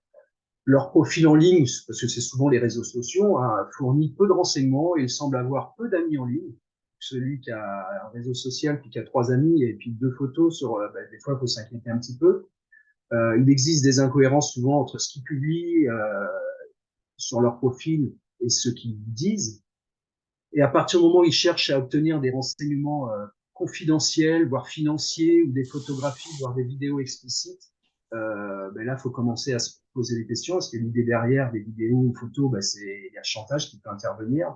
Speaker 2: leur profil en ligne, parce que c'est souvent les réseaux sociaux, hein, fournit peu de renseignements et il semble avoir peu d'amis en ligne. Celui qui a un réseau social puis qui a 3 amis et puis 2 photos des fois, il faut s'inquiéter un petit peu. Il existe des incohérences souvent entre ce qu'ils publient sur leur profil et ce qu'ils disent. Et à partir du moment où ils cherchent à obtenir des renseignements confidentiels, voire financiers, ou des photographies, voire des vidéos explicites, là, il faut commencer à se poser des questions, parce que l'idée derrière des vidéos ou photos, c'est il y a le chantage qui peut intervenir.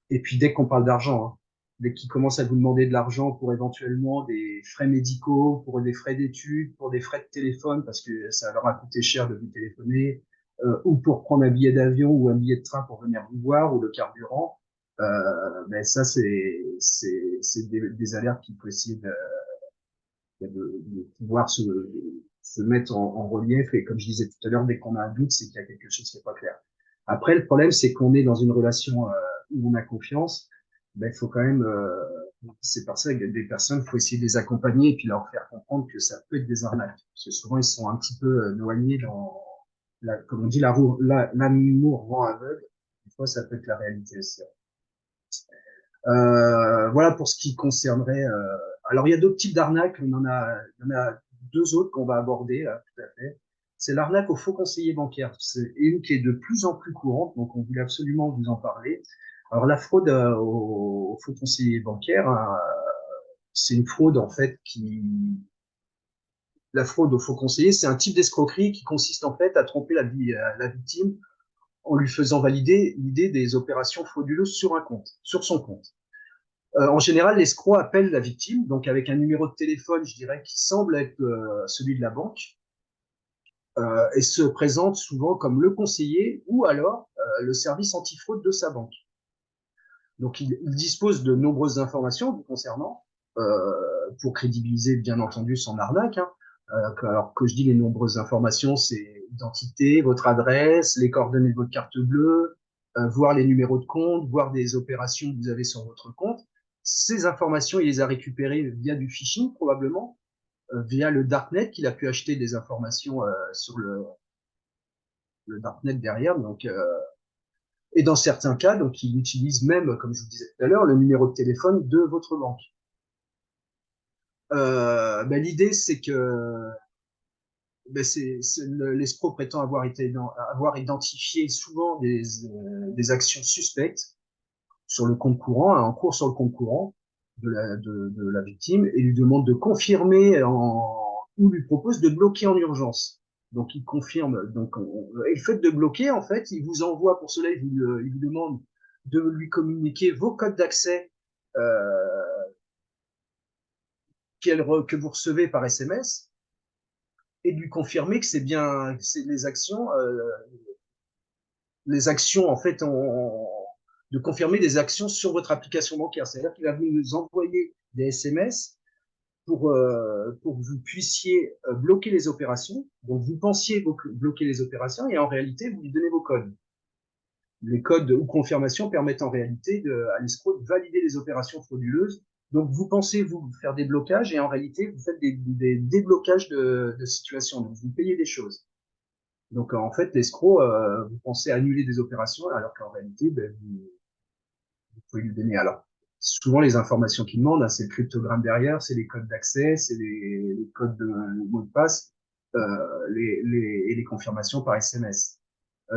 Speaker 2: Et puis dès qu'on parle d'argent, hein, dès qu'ils commencent à vous demander de l'argent pour éventuellement des frais médicaux, pour des frais d'études, pour des frais de téléphone, parce que ça leur a coûté cher de vous téléphoner, ou pour prendre un billet d'avion ou un billet de train pour venir vous voir, ou le carburant, ça, c'est des alertes qu'il faut essayer de pouvoir se mettre en relief. Et comme je disais tout à l'heure, dès qu'on a un doute, c'est qu'il y a quelque chose qui n'est pas clair. Après, le problème, c'est qu'on est dans une relation où on a confiance. Il faut quand même, c'est par ça que des personnes, il faut essayer de les accompagner et puis leur faire comprendre que ça peut être des arnaques. Parce que souvent, ils sont un petit peu noyés dans, comme on dit, l'amour rend aveugle. Des fois, ça peut être la réalité aussi. Voilà pour ce qui concernerait. Alors, il y a d'autres types d'arnaques. Il y en a 2 autres qu'on va aborder, là, tout à fait. C'est l'arnaque au faux conseiller bancaire. C'est une qui est de plus en plus courante, donc on voulait absolument vous en parler. Alors, la fraude au faux conseiller bancaire, c'est une fraude en fait la fraude au faux conseiller, c'est un type d'escroquerie qui consiste en fait à tromper la victime en lui faisant valider l'idée des opérations frauduleuses sur un compte, sur son compte. En général, l'escroc appelle la victime, donc avec un numéro de téléphone, je dirais, qui semble être celui de la banque, et se présente souvent comme le conseiller ou alors le service antifraude de sa banque. Donc, il dispose de nombreuses informations vous concernant, pour crédibiliser, bien entendu, son arnaque, hein. Alors que je dis les nombreuses informations, c'est l'identité, votre adresse, les coordonnées de votre carte bleue, voir les numéros de compte, voir des opérations que vous avez sur votre compte. Ces informations, il les a récupérées via du phishing, probablement, via le darknet, qu'il a pu acheter des informations sur le darknet derrière. Donc, et dans certains cas, donc, il utilise même, comme je vous disais tout à l'heure, le numéro de téléphone de votre banque. L'idée, c'est que l'escroc prétend avoir identifié souvent des actions suspectes sur le compte courant, en cours sur le compte courant de la victime, et lui demande de confirmer ou lui propose de bloquer en urgence. Donc il confirme. Donc et le fait de bloquer, en fait, il vous envoie pour cela, il vous demande de lui communiquer vos codes d'accès que vous recevez par SMS et de lui confirmer que c'est bien c'est les actions en fait de confirmer des actions sur votre application bancaire. C'est-à-dire qu'il va vous envoyer des SMS pour que vous puissiez bloquer les opérations. Donc, vous pensiez bloquer les opérations et en réalité, vous lui donnez vos codes. Les codes ou confirmations permettent en réalité à l'escroc de valider les opérations frauduleuses. Donc, vous pensez vous faire des blocages et en réalité, vous faites des déblocages de situations. Donc, vous payez des choses. Donc, en fait, l'escroc, vous pensez annuler des opérations alors qu'en réalité, vous pouvez lui donner. Alors, souvent, les informations qu'il demande, hein, c'est le cryptogramme derrière, c'est les codes d'accès, c'est les codes de mot de passe, et les confirmations par SMS.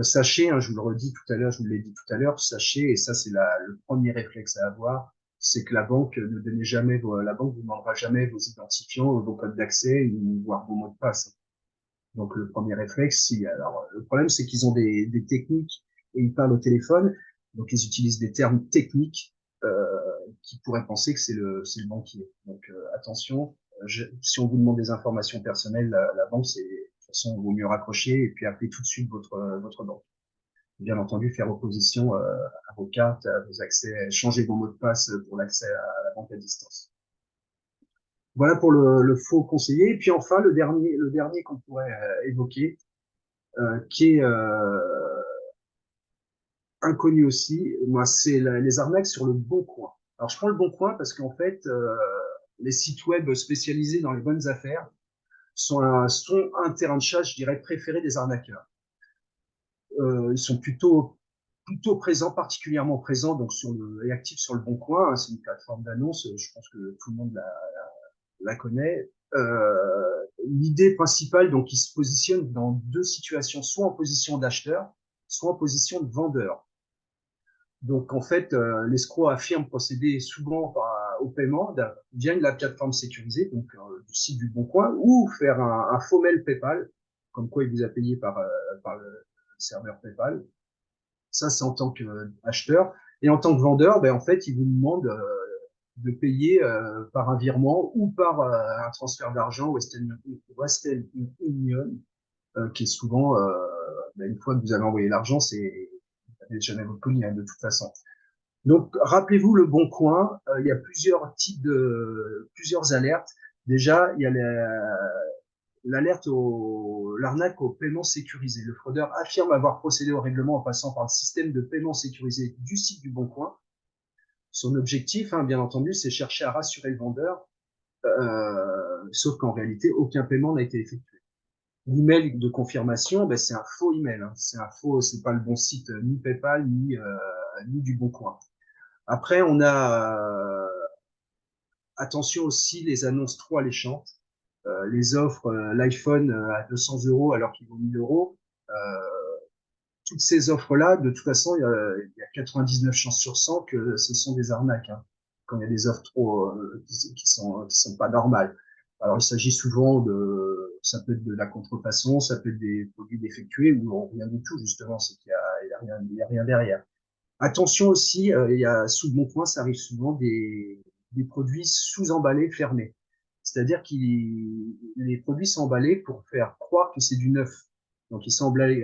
Speaker 2: Sachez, hein, je vous le redis tout à l'heure, je vous l'ai dit tout à l'heure, sachez, et ça, c'est le premier réflexe à avoir, c'est que la banque ne donnez jamais la banque vous demandera jamais vos identifiants, vos codes d'accès, ou voire vos mots de passe. Donc, le premier réflexe, si, alors, le problème, c'est qu'ils ont des techniques et ils parlent au téléphone. Donc, ils utilisent des termes techniques. qui pourraient penser que c'est le banquier. Donc attention, si on vous demande des informations personnelles, la banque, c'est de toute façon, il vaut mieux raccrocher et puis appeler tout de suite votre banque. Bien entendu, faire opposition à vos cartes, à vos accès, changer vos mots de passe pour l'accès à la banque à distance. Voilà pour le faux conseiller. Et puis enfin, le dernier qu'on pourrait évoquer, qui est inconnu aussi, moi, c'est les arnaques sur le Bon Coin. Alors, je prends le Bon Coin parce qu'en fait, les sites web spécialisés dans les bonnes affaires sont un terrain de chasse, je dirais, préféré des arnaqueurs. Ils sont plutôt présents, particulièrement présents, donc et actifs sur le Bon Coin. Hein, c'est une plateforme d'annonce, je pense que tout le monde la connaît. L'idée principale, donc, ils se positionnent dans deux situations, soit en position d'acheteur, soit en position de vendeur. Donc, en fait, l'escroc affirme procéder souvent au paiement via la plateforme sécurisée, donc du site du Bon Coin, ou faire un faux mail PayPal, comme quoi il vous a payé par le serveur PayPal. Ça, c'est en tant qu'acheteur. Et en tant que vendeur, ben, en fait, il vous demande de payer par un virement ou par un transfert d'argent Western Union, qui est souvent, ben, une fois que vous avez envoyé l'argent, vous n'avez jamais votre colis, hein, de toute façon. Donc, rappelez-vous le Bon Coin, il y a plusieurs alertes. Déjà, il y a l'arnaque au paiement sécurisé. Le fraudeur affirme avoir procédé au règlement en passant par le système de paiement sécurisé du site du Bon Coin. Son objectif, hein, bien entendu, c'est chercher à rassurer le vendeur, sauf qu'en réalité, aucun paiement n'a été effectué. L'email de confirmation, ben, c'est un faux email. Hein. C'est pas le bon site ni PayPal ni du Bon Coin. Après, on a attention aussi les annonces trop alléchantes, les offres, l'iPhone à 200 € alors qu'il vaut 1000 €. Toutes ces offres-là, de toute façon, il y a 99 chances sur 100 que ce sont des arnaques. Hein, quand il y a des offres qui sont pas normales. Alors, il s'agit souvent ça peut être de la contrefaçon, ça peut être des produits défectués ou rien du tout, justement, c'est qu'il y a rien derrière. Attention aussi, il y a sous le Bon Coin, ça arrive souvent des produits sous-emballés fermés. C'est-à-dire que les produits sont emballés pour faire croire que c'est du neuf. Donc ils sont emballés,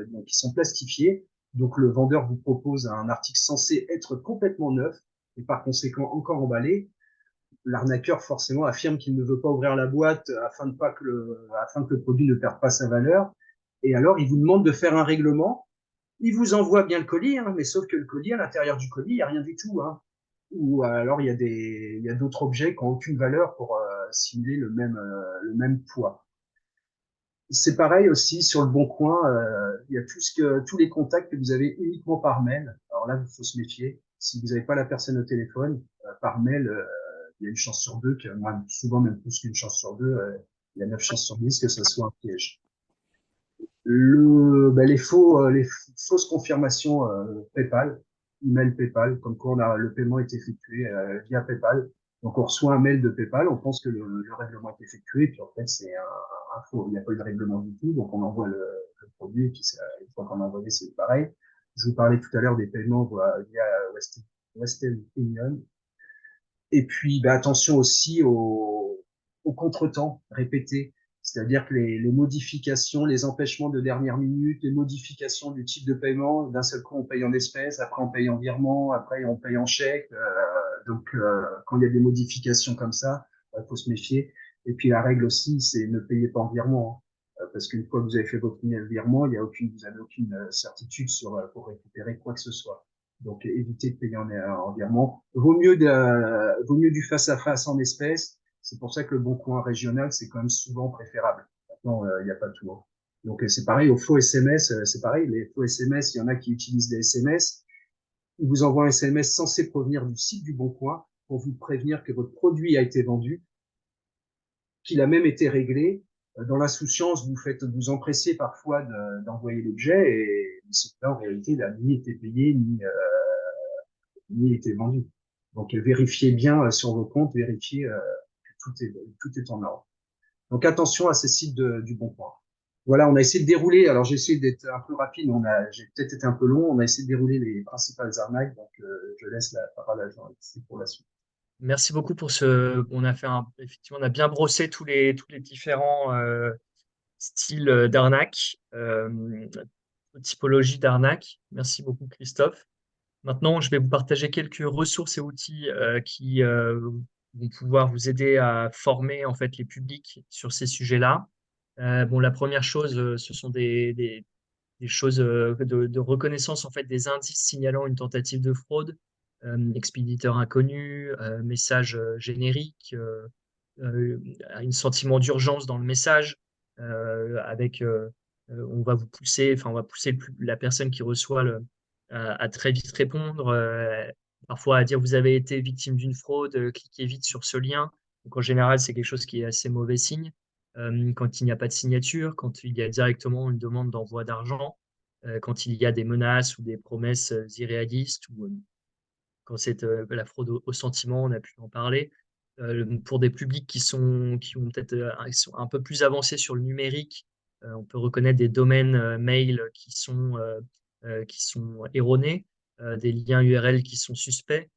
Speaker 2: donc ils sont plastifiés. Donc le vendeur vous propose un article censé être complètement neuf et par conséquent encore emballé. L'arnaqueur forcément affirme qu'il ne veut pas ouvrir la boîte afin que le produit ne perde pas sa valeur. Et alors il vous demande de faire un règlement. Il vous envoie bien le colis, hein, mais sauf que le colis, à l'intérieur du colis, il n'y a rien du tout. Hein. Ou alors il y a d'autres objets qui n'ont aucune valeur pour simuler le même poids. C'est pareil aussi sur le Bon Coin, il y a tous les contacts que vous avez uniquement par mail. Alors là, il faut se méfier. Si vous n'avez pas la personne au téléphone, par mail, il y a une chance sur deux, souvent même plus qu'une chance sur deux, il y a 9 chances sur 10 que ce soit un piège. Les fausses confirmations PayPal, email PayPal, comme quoi le paiement est effectué via PayPal. Donc on reçoit un mail de PayPal, on pense que le règlement est effectué, puis en fait c'est un faux, il n'y a pas eu de règlement du tout, donc on envoie le produit, et puis une fois qu'on a envoyé, c'est pareil. Je vous parlais tout à l'heure des paiements via Western Union. Et puis, attention aussi aux contretemps répétés, c'est-à-dire que les modifications, les empêchements de dernière minute, les modifications du type de paiement, d'un seul coup on paye en espèces, après on paye en virement, après on paye en chèque. Quand il y a des modifications comme ça, il faut se méfier. Et puis la règle aussi, c'est ne payez pas en virement, hein, parce qu'une fois que vous avez fait votre virement, vous n'avez aucune certitude pour récupérer quoi que ce soit. Donc, évitez de payer en virement. Vaut mieux du face-à-face en espèces. C'est pour ça que le Bon Coin régional, c'est quand même souvent préférable. Maintenant, il n'y a pas tout. Hein. Donc, c'est pareil, aux faux SMS, c'est pareil. Les faux SMS, il y en a qui utilisent des SMS. Ils vous envoient un SMS censé provenir du site du Bon Coin pour vous prévenir que votre produit a été vendu, qu'il a même été réglé. Dans l'insouciance, vous empressez parfois d'envoyer l'objet et là, en réalité, il n'a ni été payé, ni été vendu. Donc, vérifiez bien sur vos comptes, vérifiez que tout est en ordre. Donc, attention à ces sites du Bon Coin. Voilà, on a essayé de dérouler. Alors, j'ai essayé d'être un peu rapide. J'ai peut-être été un peu long. On a essayé de dérouler les principales arnaques. Donc, je laisse la parole à Jean-Alexis pour la suite.
Speaker 1: Merci beaucoup pour ce. On a fait effectivement, on a bien brossé tous les différents styles d'arnaque, typologies d'arnaque. Merci beaucoup, Christophe. Maintenant, je vais vous partager quelques ressources et outils qui vont pouvoir vous aider à former en fait les publics sur ces sujets-là. Bon, la première chose, ce sont des choses de reconnaissance en fait des indices signalant une tentative de fraude, expéditeur inconnu, message générique, euh, un sentiment d'urgence dans le message, avec on va vous pousser, enfin on va pousser la personne qui reçoit à très vite répondre, parfois à dire vous avez été victime d'une fraude, cliquez vite sur ce lien. Donc en général c'est quelque chose qui est assez mauvais signe. Quand il n'y a pas de signature, quand il y a directement une demande d'envoi d'argent, quand il y a des menaces ou des promesses irréalistes, ou quand c'est la fraude au sentiment, on a pu en parler. Pour des publics qui ont peut-être qui sont un peu plus avancés sur le numérique, on peut reconnaître des domaines mail qui sont erronés, des liens URL qui sont suspects.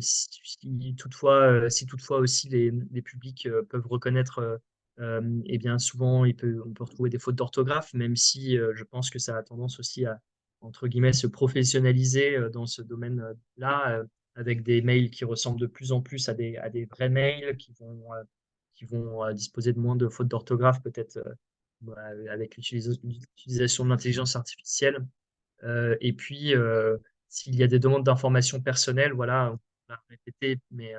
Speaker 1: Si toutefois aussi les publics peuvent reconnaître, eh bien souvent on peut retrouver des fautes d'orthographe, même si je pense que ça a tendance aussi à entre guillemets se professionnaliser dans ce domaine-là, avec des mails qui ressemblent de plus en plus à des vrais mails qui vont disposer de moins de fautes d'orthographe, peut-être bah, avec l'utilisation de l'intelligence artificielle. Et puis, s'il y a des demandes d'informations personnelles, voilà, on a répété, mais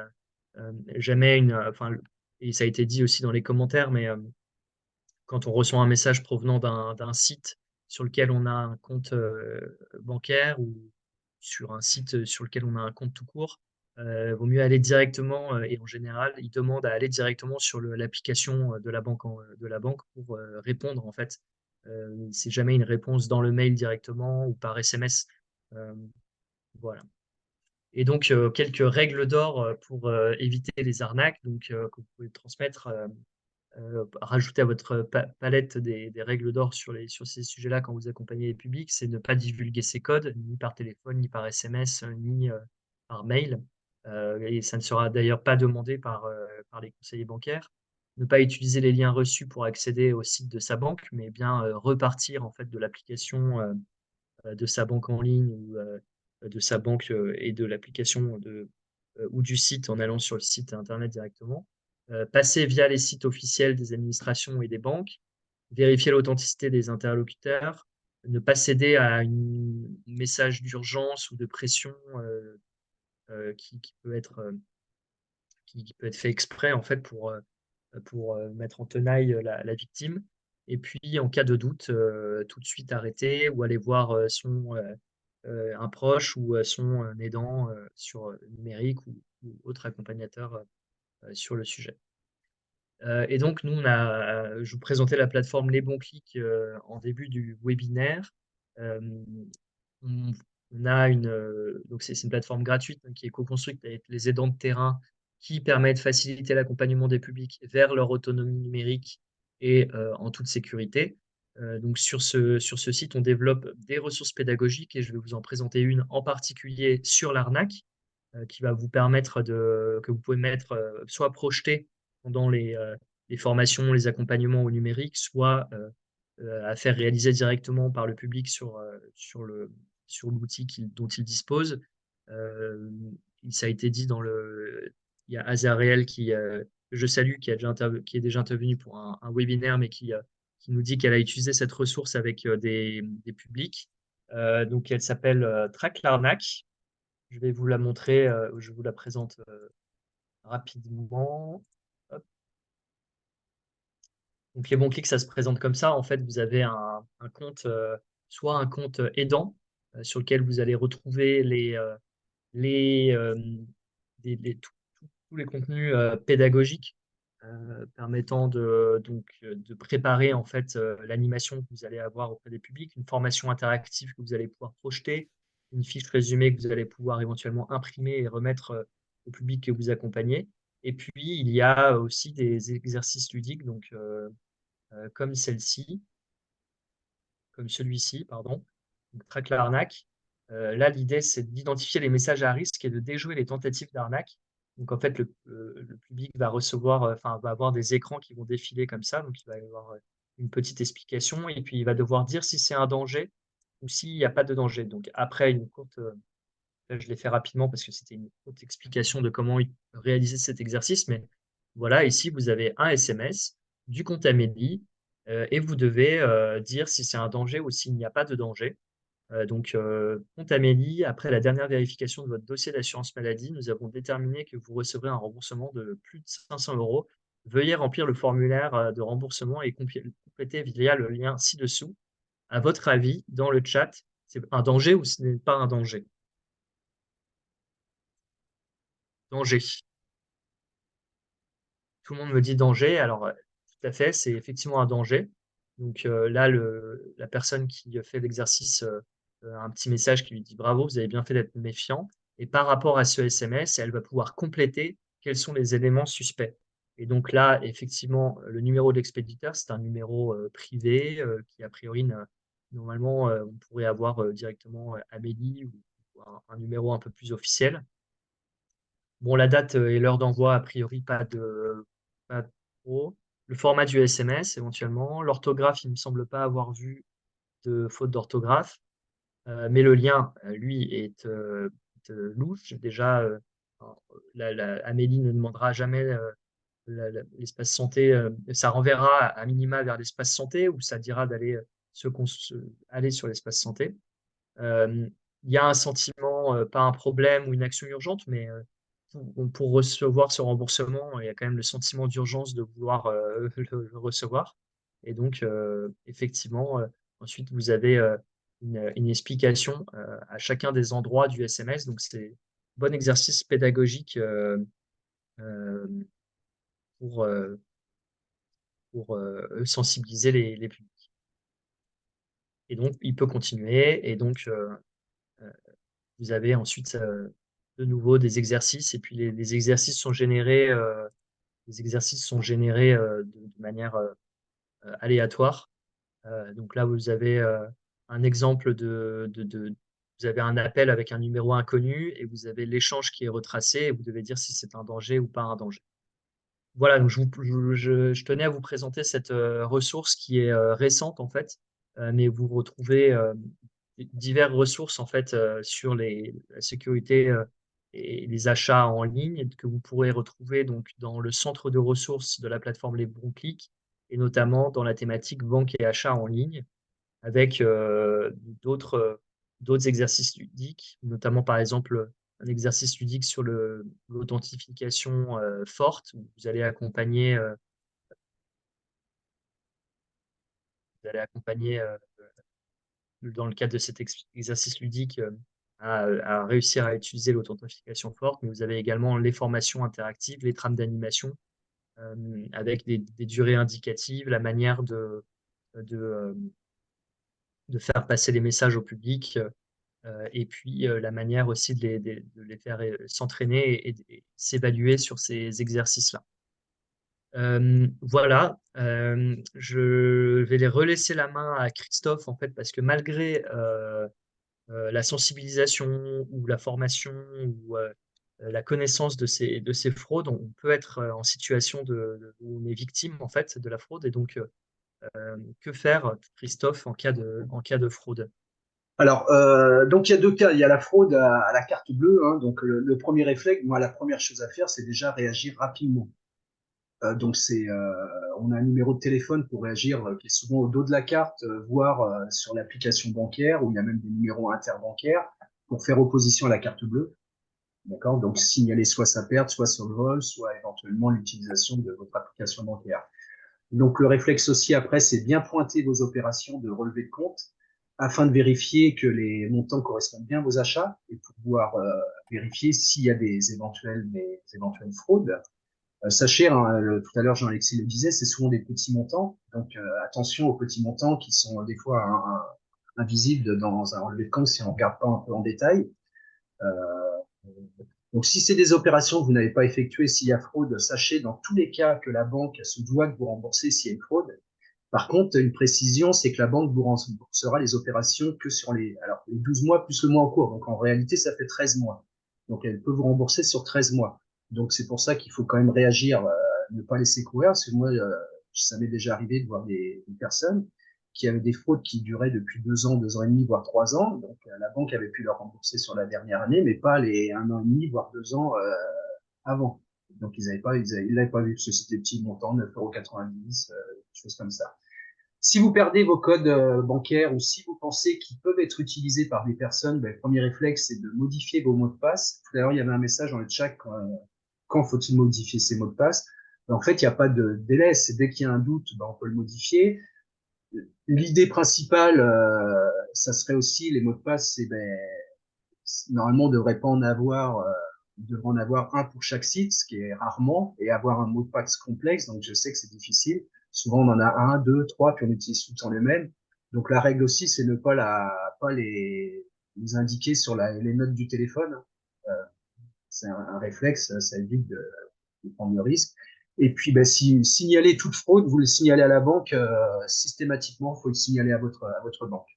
Speaker 1: jamais enfin, et ça a été dit aussi dans les commentaires, mais quand on reçoit un message provenant d'un site sur lequel on a un compte bancaire ou sur un site sur lequel on a un compte tout court, vaut mieux aller directement, et en général, ils demandent à aller directement sur l'application de de la banque pour répondre en fait. C'est jamais une réponse dans le mail directement ou par SMS. Euh, voilà. Et donc, quelques règles d'or pour éviter les arnaques, donc, que vous pouvez transmettre, rajouter à votre palette des règles d'or sur ces sujets-là quand vous accompagnez les publics, c'est ne pas divulguer ces codes, ni par téléphone, ni par SMS, ni par mail. Et ça ne sera d'ailleurs pas demandé par les conseillers bancaires. Ne pas utiliser les liens reçus pour accéder au site de sa banque, mais bien repartir en fait de l'application de sa banque en ligne ou de sa banque et de l'application ou du site en allant sur le site internet directement. Passer via les sites officiels des administrations et des banques, vérifier l'authenticité des interlocuteurs, ne pas céder à un message d'urgence ou de pression qui peut qui peut être fait exprès en fait pour mettre en tenaille la victime. Et puis, en cas de doute, tout de suite arrêter ou aller voir un proche ou son aidant sur numérique ou autre accompagnateur sur le sujet. Et donc, nous, je vous présentais la plateforme Les Bons Clics en début du webinaire. Euh, on, on a donc c'est une plateforme gratuite hein, qui est co-construite avec les aidants de terrain qui permet de faciliter l'accompagnement des publics vers leur autonomie numérique et en toute sécurité. Donc sur ce site, on développe des ressources pédagogiques et je vais vous en présenter une en particulier sur l'arnaque qui va vous permettre que vous pouvez mettre soit projeter pendant les formations, les accompagnements au numérique, soit à faire réaliser directement par le public sur l'outil dont il dispose. Euh, Ça a été dit il y a Azariel que je salue, qui est déjà intervenu pour un webinaire, mais qui nous dit qu'elle a utilisé cette ressource avec des publics. Donc, elle s'appelle Track l'Arnaque. Je vais vous la montrer, je vous la présente rapidement. Hop. Donc les bons clics, ça se présente comme ça. En fait, vous avez un compte, soit un compte aidant, sur lequel vous allez retrouver les, euh, tous les contenus pédagogiques permettant de préparer en fait l'animation que vous allez avoir auprès des publics, une formation interactive que vous allez pouvoir projeter, une fiche résumée que vous allez pouvoir éventuellement imprimer et remettre au public que vous accompagnez. Et puis, il y a aussi des exercices ludiques, donc comme celle-ci. comme celui-ci, pardon, donc traque l'arnaque. Là, l'idée, c'est d'identifier les messages à risque et de déjouer les tentatives d'arnaque. Donc, en fait, le public va recevoir, enfin, va avoir des écrans qui vont défiler comme ça. Donc, il va y avoir une petite explication et puis il va devoir dire si c'est un danger ou s'il n'y a pas de danger. Donc, après une courte, là, je l'ai fait rapidement parce que c'était une courte explication de comment réaliser cet exercice. Mais voilà, ici, vous avez un SMS du compte Amélie et vous devez dire si c'est un danger ou s'il n'y a pas de danger. Compte Amélie, après la dernière vérification de votre dossier d'assurance maladie, nous avons déterminé que vous recevrez un remboursement de plus de 500 euros. Veuillez remplir le formulaire de remboursement et compléter via le lien ci-dessous. À votre avis, dans le chat, c'est un danger ou ce n'est pas un danger? Danger. Tout le monde me dit danger. Alors, tout à fait, c'est effectivement un danger. Là, la personne qui fait l'exercice a un petit message qui lui dit: «Bravo, vous avez bien fait d'être méfiant» et par rapport à ce SMS, elle va pouvoir compléter quels sont les éléments suspects. Et donc là, effectivement, le numéro de l'expéditeur, c'est un numéro privé qui a priori normalement, on pourrait avoir directement Amélie ou un numéro un peu plus officiel. Bon, la date, et l'heure d'envoi, a priori, pas trop. Le format du SMS éventuellement. L'orthographe, il me semble pas avoir vu de faute d'orthographe, mais le lien, lui, est louche. Déjà, alors, la Amélie ne demandera jamais, l'espace santé, ça renverra à minima vers l'espace santé ou ça dira d'aller, aller sur l'espace santé. Hem, il y a un sentiment, pas un problème ou une action urgente, mais pour recevoir ce remboursement, il y a quand même le sentiment d'urgence de vouloir, le recevoir et effectivement, ensuite vous avez, une explication, à chacun des endroits du SMS. Donc c'est bon exercice pédagogique, hem, pour, heu sensibiliser les publics et donc il peut continuer et vous avez ensuite, de nouveau des exercices et puis les exercices sont générés, de manière, aléatoire. Donc là, vous avez, un exemple vous avez un appel avec un numéro inconnu et vous avez l'échange qui est retracé et vous devez dire si c'est un danger ou pas un danger. Voilà, donc je tenais à vous présenter cette, ressource qui est, récente en fait, mais vous retrouvez, diverses ressources en fait, sur la sécurité, et les achats en ligne que vous pourrez retrouver donc dans le centre de ressources de la plateforme Les Bons Clics et notamment dans la thématique banque et achats en ligne avec, d'autres, d'autres exercices ludiques, notamment par exemple, un exercice ludique sur l'authentification, forte où vous allez accompagner, dans le cadre de cet exercice ludique, à réussir à utiliser l'authentification forte, mais vous avez également les formations interactives, les trames d'animation, avec des durées indicatives, la manière de, hem, de faire passer les messages au public, et puis, la manière aussi de les faire, s'entraîner et s'évaluer sur ces exercices-là. Voilà, je vais les relaisser la main à Christophe, en fait, parce que malgré, la sensibilisation ou la formation ou, la connaissance de ces fraudes, on peut être, en situation où on est victime, en fait, de la fraude que faire, Christophe, en cas de fraude?
Speaker 2: Alors, donc il y a deux cas. Il y a la fraude à la carte bleue, hein. Donc le premier réflexe, moi, la première chose à faire, c'est déjà réagir rapidement. On a un numéro de téléphone pour réagir qui est souvent au dos de la carte, voire sur l'application bancaire, où il y a même des numéros interbancaires pour faire opposition à la carte bleue. D'accord? Donc signaler soit sa perte, soit son vol, soit éventuellement l'utilisation de votre application bancaire. Donc le réflexe aussi après, c'est bien pointer vos opérations de relevé de compte afin de vérifier que les montants correspondent bien à vos achats et pouvoir vérifier s'il y a des éventuelles fraudes. Sachez, hein, tout à l'heure Jean-Alexis le disait, c'est souvent des petits montants, donc attention aux petits montants qui sont des fois invisibles dans un relevé de compte si on ne regarde pas un peu en détail. Euh, donc si c'est des opérations que vous n'avez pas effectuées, s'il y a fraude, sachez dans tous les cas que la banque se doit de vous rembourser s'il y a une fraude. Par contre, une précision, c'est que la banque vous remboursera les opérations que sur les 12 mois plus le mois en cours. Donc, en réalité, ça fait 13 mois. Donc, elle peut vous rembourser sur 13 mois. Donc, c'est pour ça qu'il faut quand même réagir, ne pas laisser courir. Parce que moi, ça m'est déjà arrivé de voir des personnes qui avaient des fraudes qui duraient depuis 2 ans et demi, voire 3 ans. Donc, la banque avait pu leur rembourser sur la dernière année, mais pas les 1 an et demi, voire 2 ans avant. Donc, ils l'avaient pas vu, parce que c'était des petits montants, 9,90 €, des choses comme ça. Si vous perdez vos codes bancaires ou si vous pensez qu'ils peuvent être utilisés par des personnes, ben, le premier réflexe, c'est de modifier vos mots de passe. Tout à l'heure, il y avait un message dans le chat, quand faut-il modifier ces mots de passe? Ben, en fait, il n'y a pas de délai. C'est dès qu'il y a un doute, ben, on peut le modifier. L'idée principale, ça serait aussi les mots de passe, c'est ben, normalement, on devrait pas en avoir, on devrait en avoir un pour chaque site, ce qui est rarement, et avoir un mot de passe complexe. Donc, je sais que c'est difficile. Souvent, on en a un, deux, trois, puis on utilise tout le temps le même. Donc, la règle aussi, c'est ne pas les indiquer sur les notes du téléphone. Euh, c'est un réflexe, ça évite de prendre le risque. Et puis, ben, si signaler toute fraude, vous le signalez à la banque, systématiquement, il faut le signaler à votre banque.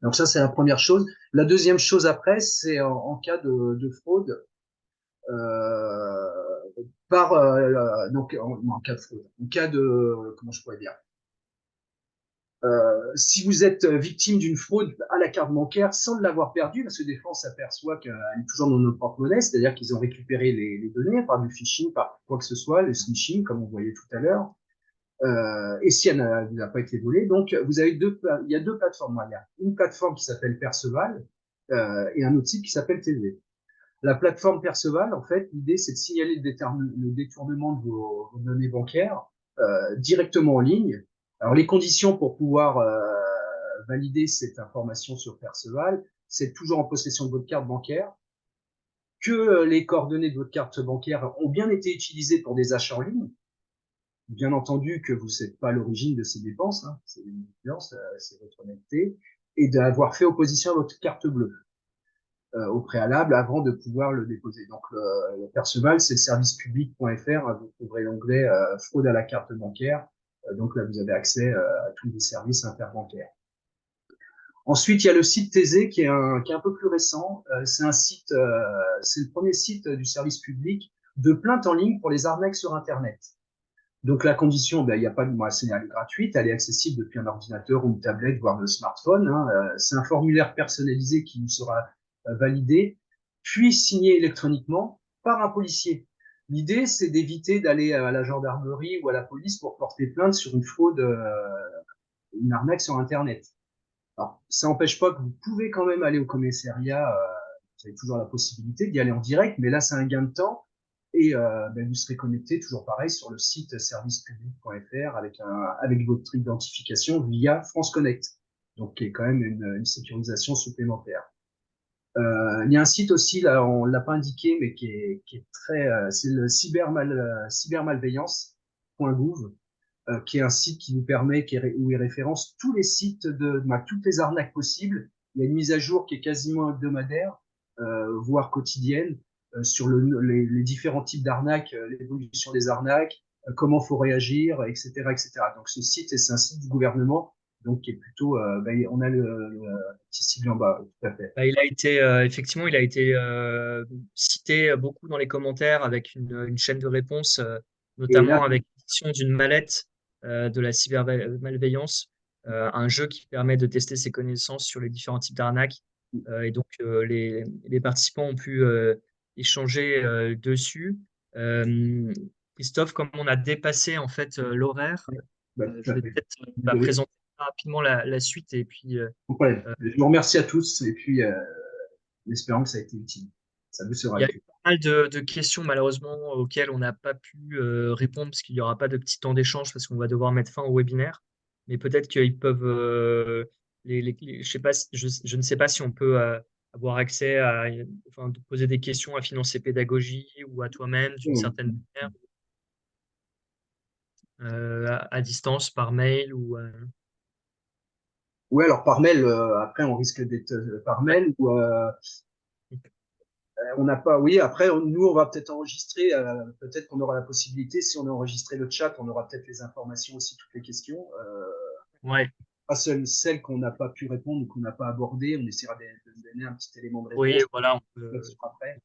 Speaker 2: Donc ça, c'est la première chose. La deuxième chose après, c'est en cas de fraude, euh, en cas de fraude, en cas de, comment je pourrais dire, si vous êtes victime d'une fraude à la carte bancaire sans l'avoir perdue, parce que des fois on s'aperçoit qu'elle est toujours dans notre porte-monnaie, c'est-à-dire qu'ils ont récupéré les données par du phishing, par quoi que ce soit, le smishing, comme on voyait tout à l'heure. Et si elle n'a pas été volée, donc il y a deux plateformes. Il y a une plateforme qui s'appelle Perceval et un autre site qui s'appelle TV. La plateforme Perceval, en fait, l'idée c'est de signaler le détournement de vos données bancaires directement en ligne. Alors les conditions pour pouvoir valider cette information sur Perceval, c'est toujours en possession de votre carte bancaire, que les coordonnées de votre carte bancaire ont bien été utilisées pour des achats en ligne, bien entendu que vous n'êtes pas à l'origine de ces dépenses, hein, c'est une dépense, c'est votre honnêteté, et d'avoir fait opposition à votre carte bleue au préalable avant de pouvoir le déposer. Donc le Perceval, c'est le servicepublic.fr, hein, vous trouverez l'onglet fraude à la carte bancaire, donc là vous avez accès à tous les services interbancaires. Ensuite, il y a le site Thésée qui est un peu plus récent. C'est un site, c'est le premier site du service public de plainte en ligne pour les arnaques sur Internet. Donc la condition, ben, il n'y a pas de elle est gratuite, elle est accessible depuis un ordinateur ou une tablette, voire le smartphone. Hein. C'est un formulaire personnalisé qui nous sera validé, puis signé électroniquement par un policier. L'idée, c'est d'éviter d'aller à la gendarmerie ou à la police pour porter plainte sur une fraude, une arnaque sur Internet. Alors, ça n'empêche pas que vous pouvez quand même aller au commissariat, vous avez toujours la possibilité d'y aller en direct, mais là, c'est un gain de temps et ben, vous serez connecté toujours pareil sur le site servicepublic.fr avec votre identification via France Connect, donc qui est quand même une sécurisation supplémentaire. Il y a un site aussi, là, on l'a pas indiqué, mais qui est très, c'est le cybermalveillance.gouv, qui est un site qui nous permet, où il référence tous les sites toutes les arnaques possibles. Il y a une mise à jour qui est quasiment hebdomadaire, voire quotidienne, sur les différents types d'arnaques, l'évolution des arnaques, comment faut réagir, etc., etc. Donc ce site, c'est un site du gouvernement, donc qui est plutôt, on a le accessible en bas, tout à fait.
Speaker 1: Bah, effectivement, il a été cité beaucoup dans les commentaires avec une chaîne de réponses,
Speaker 2: Et là,
Speaker 1: notamment avec l'édition d'une mallette de la cybermalveillance, un jeu qui permet de tester ses connaissances sur les différents types d'arnaques. Et donc, les participants ont pu échanger dessus. Euh, Christophe, comme on a dépassé en fait l'horaire,
Speaker 2: bah, tout
Speaker 1: je
Speaker 2: à
Speaker 1: vais
Speaker 2: fait.
Speaker 1: peut-être
Speaker 2: Désolé,
Speaker 1: présenter rapidement la suite et puis
Speaker 2: pas de problème.
Speaker 1: euh,
Speaker 2: Je vous remercie à tous et puis espérons que ça a été utile. Ça vous
Speaker 1: il
Speaker 2: sera
Speaker 1: y a
Speaker 2: utile.
Speaker 1: eu pas mal de questions malheureusement auxquelles on n'a pas pu répondre parce qu'il n'y aura pas de petit temps d'échange parce qu'on va devoir mettre fin au webinaire. Mais peut-être qu'ils peuvent, je sais pas, je ne sais pas si on peut avoir accès à, enfin, de poser des questions à Financer Pédagogie ou à toi-même d'une certaine manière, à distance, par mail ou.
Speaker 2: Ouais, alors par mail, après on risque d'être par
Speaker 1: Ouais.
Speaker 2: mail ou On n'a pas, oui, après, nous, on va peut-être enregistrer, peut-être qu'on aura la possibilité, si on a enregistré le chat, on aura peut-être les informations aussi, toutes les questions.
Speaker 1: Ouais,
Speaker 2: Pas seules celles qu'on n'a pas pu répondre ou qu'on n'a pas abordées, on essaiera de donner un petit élément de
Speaker 1: oui,
Speaker 2: réponse
Speaker 1: voilà, on
Speaker 2: qui
Speaker 1: peut,
Speaker 2: sera prêt.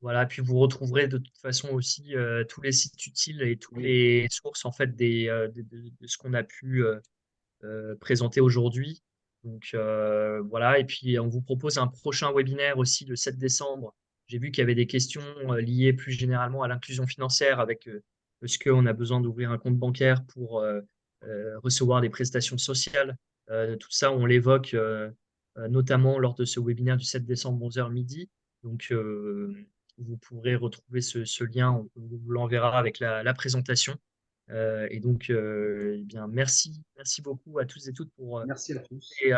Speaker 1: voilà. Puis vous retrouverez de toute façon aussi tous les sites utiles et toutes
Speaker 2: Oui,
Speaker 1: les sources en fait de ce qu'on a pu présenter aujourd'hui. Donc voilà, et puis on vous propose un prochain webinaire aussi le 7 décembre. J'ai vu qu'il y avait des questions liées plus généralement à l'inclusion financière avec est-ce qu'on a besoin d'ouvrir un compte bancaire pour recevoir des prestations sociales. Tout ça, on l'évoque notamment lors de ce webinaire du 7 décembre 11h midi. Donc vous pourrez retrouver ce lien, on vous l'enverra avec la présentation. Et donc, eh bien, merci beaucoup à tous et toutes pour
Speaker 2: merci à tous.
Speaker 1: et,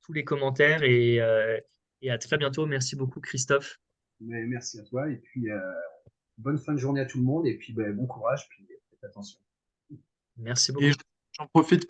Speaker 1: tous les commentaires et à très bientôt. Merci beaucoup, Christophe.
Speaker 2: Mais merci à toi. Et puis, bonne fin de journée à tout le monde. Et puis, ben, bon courage. Puis, faites attention.
Speaker 1: Merci
Speaker 3: Et
Speaker 1: beaucoup.
Speaker 3: j'en profite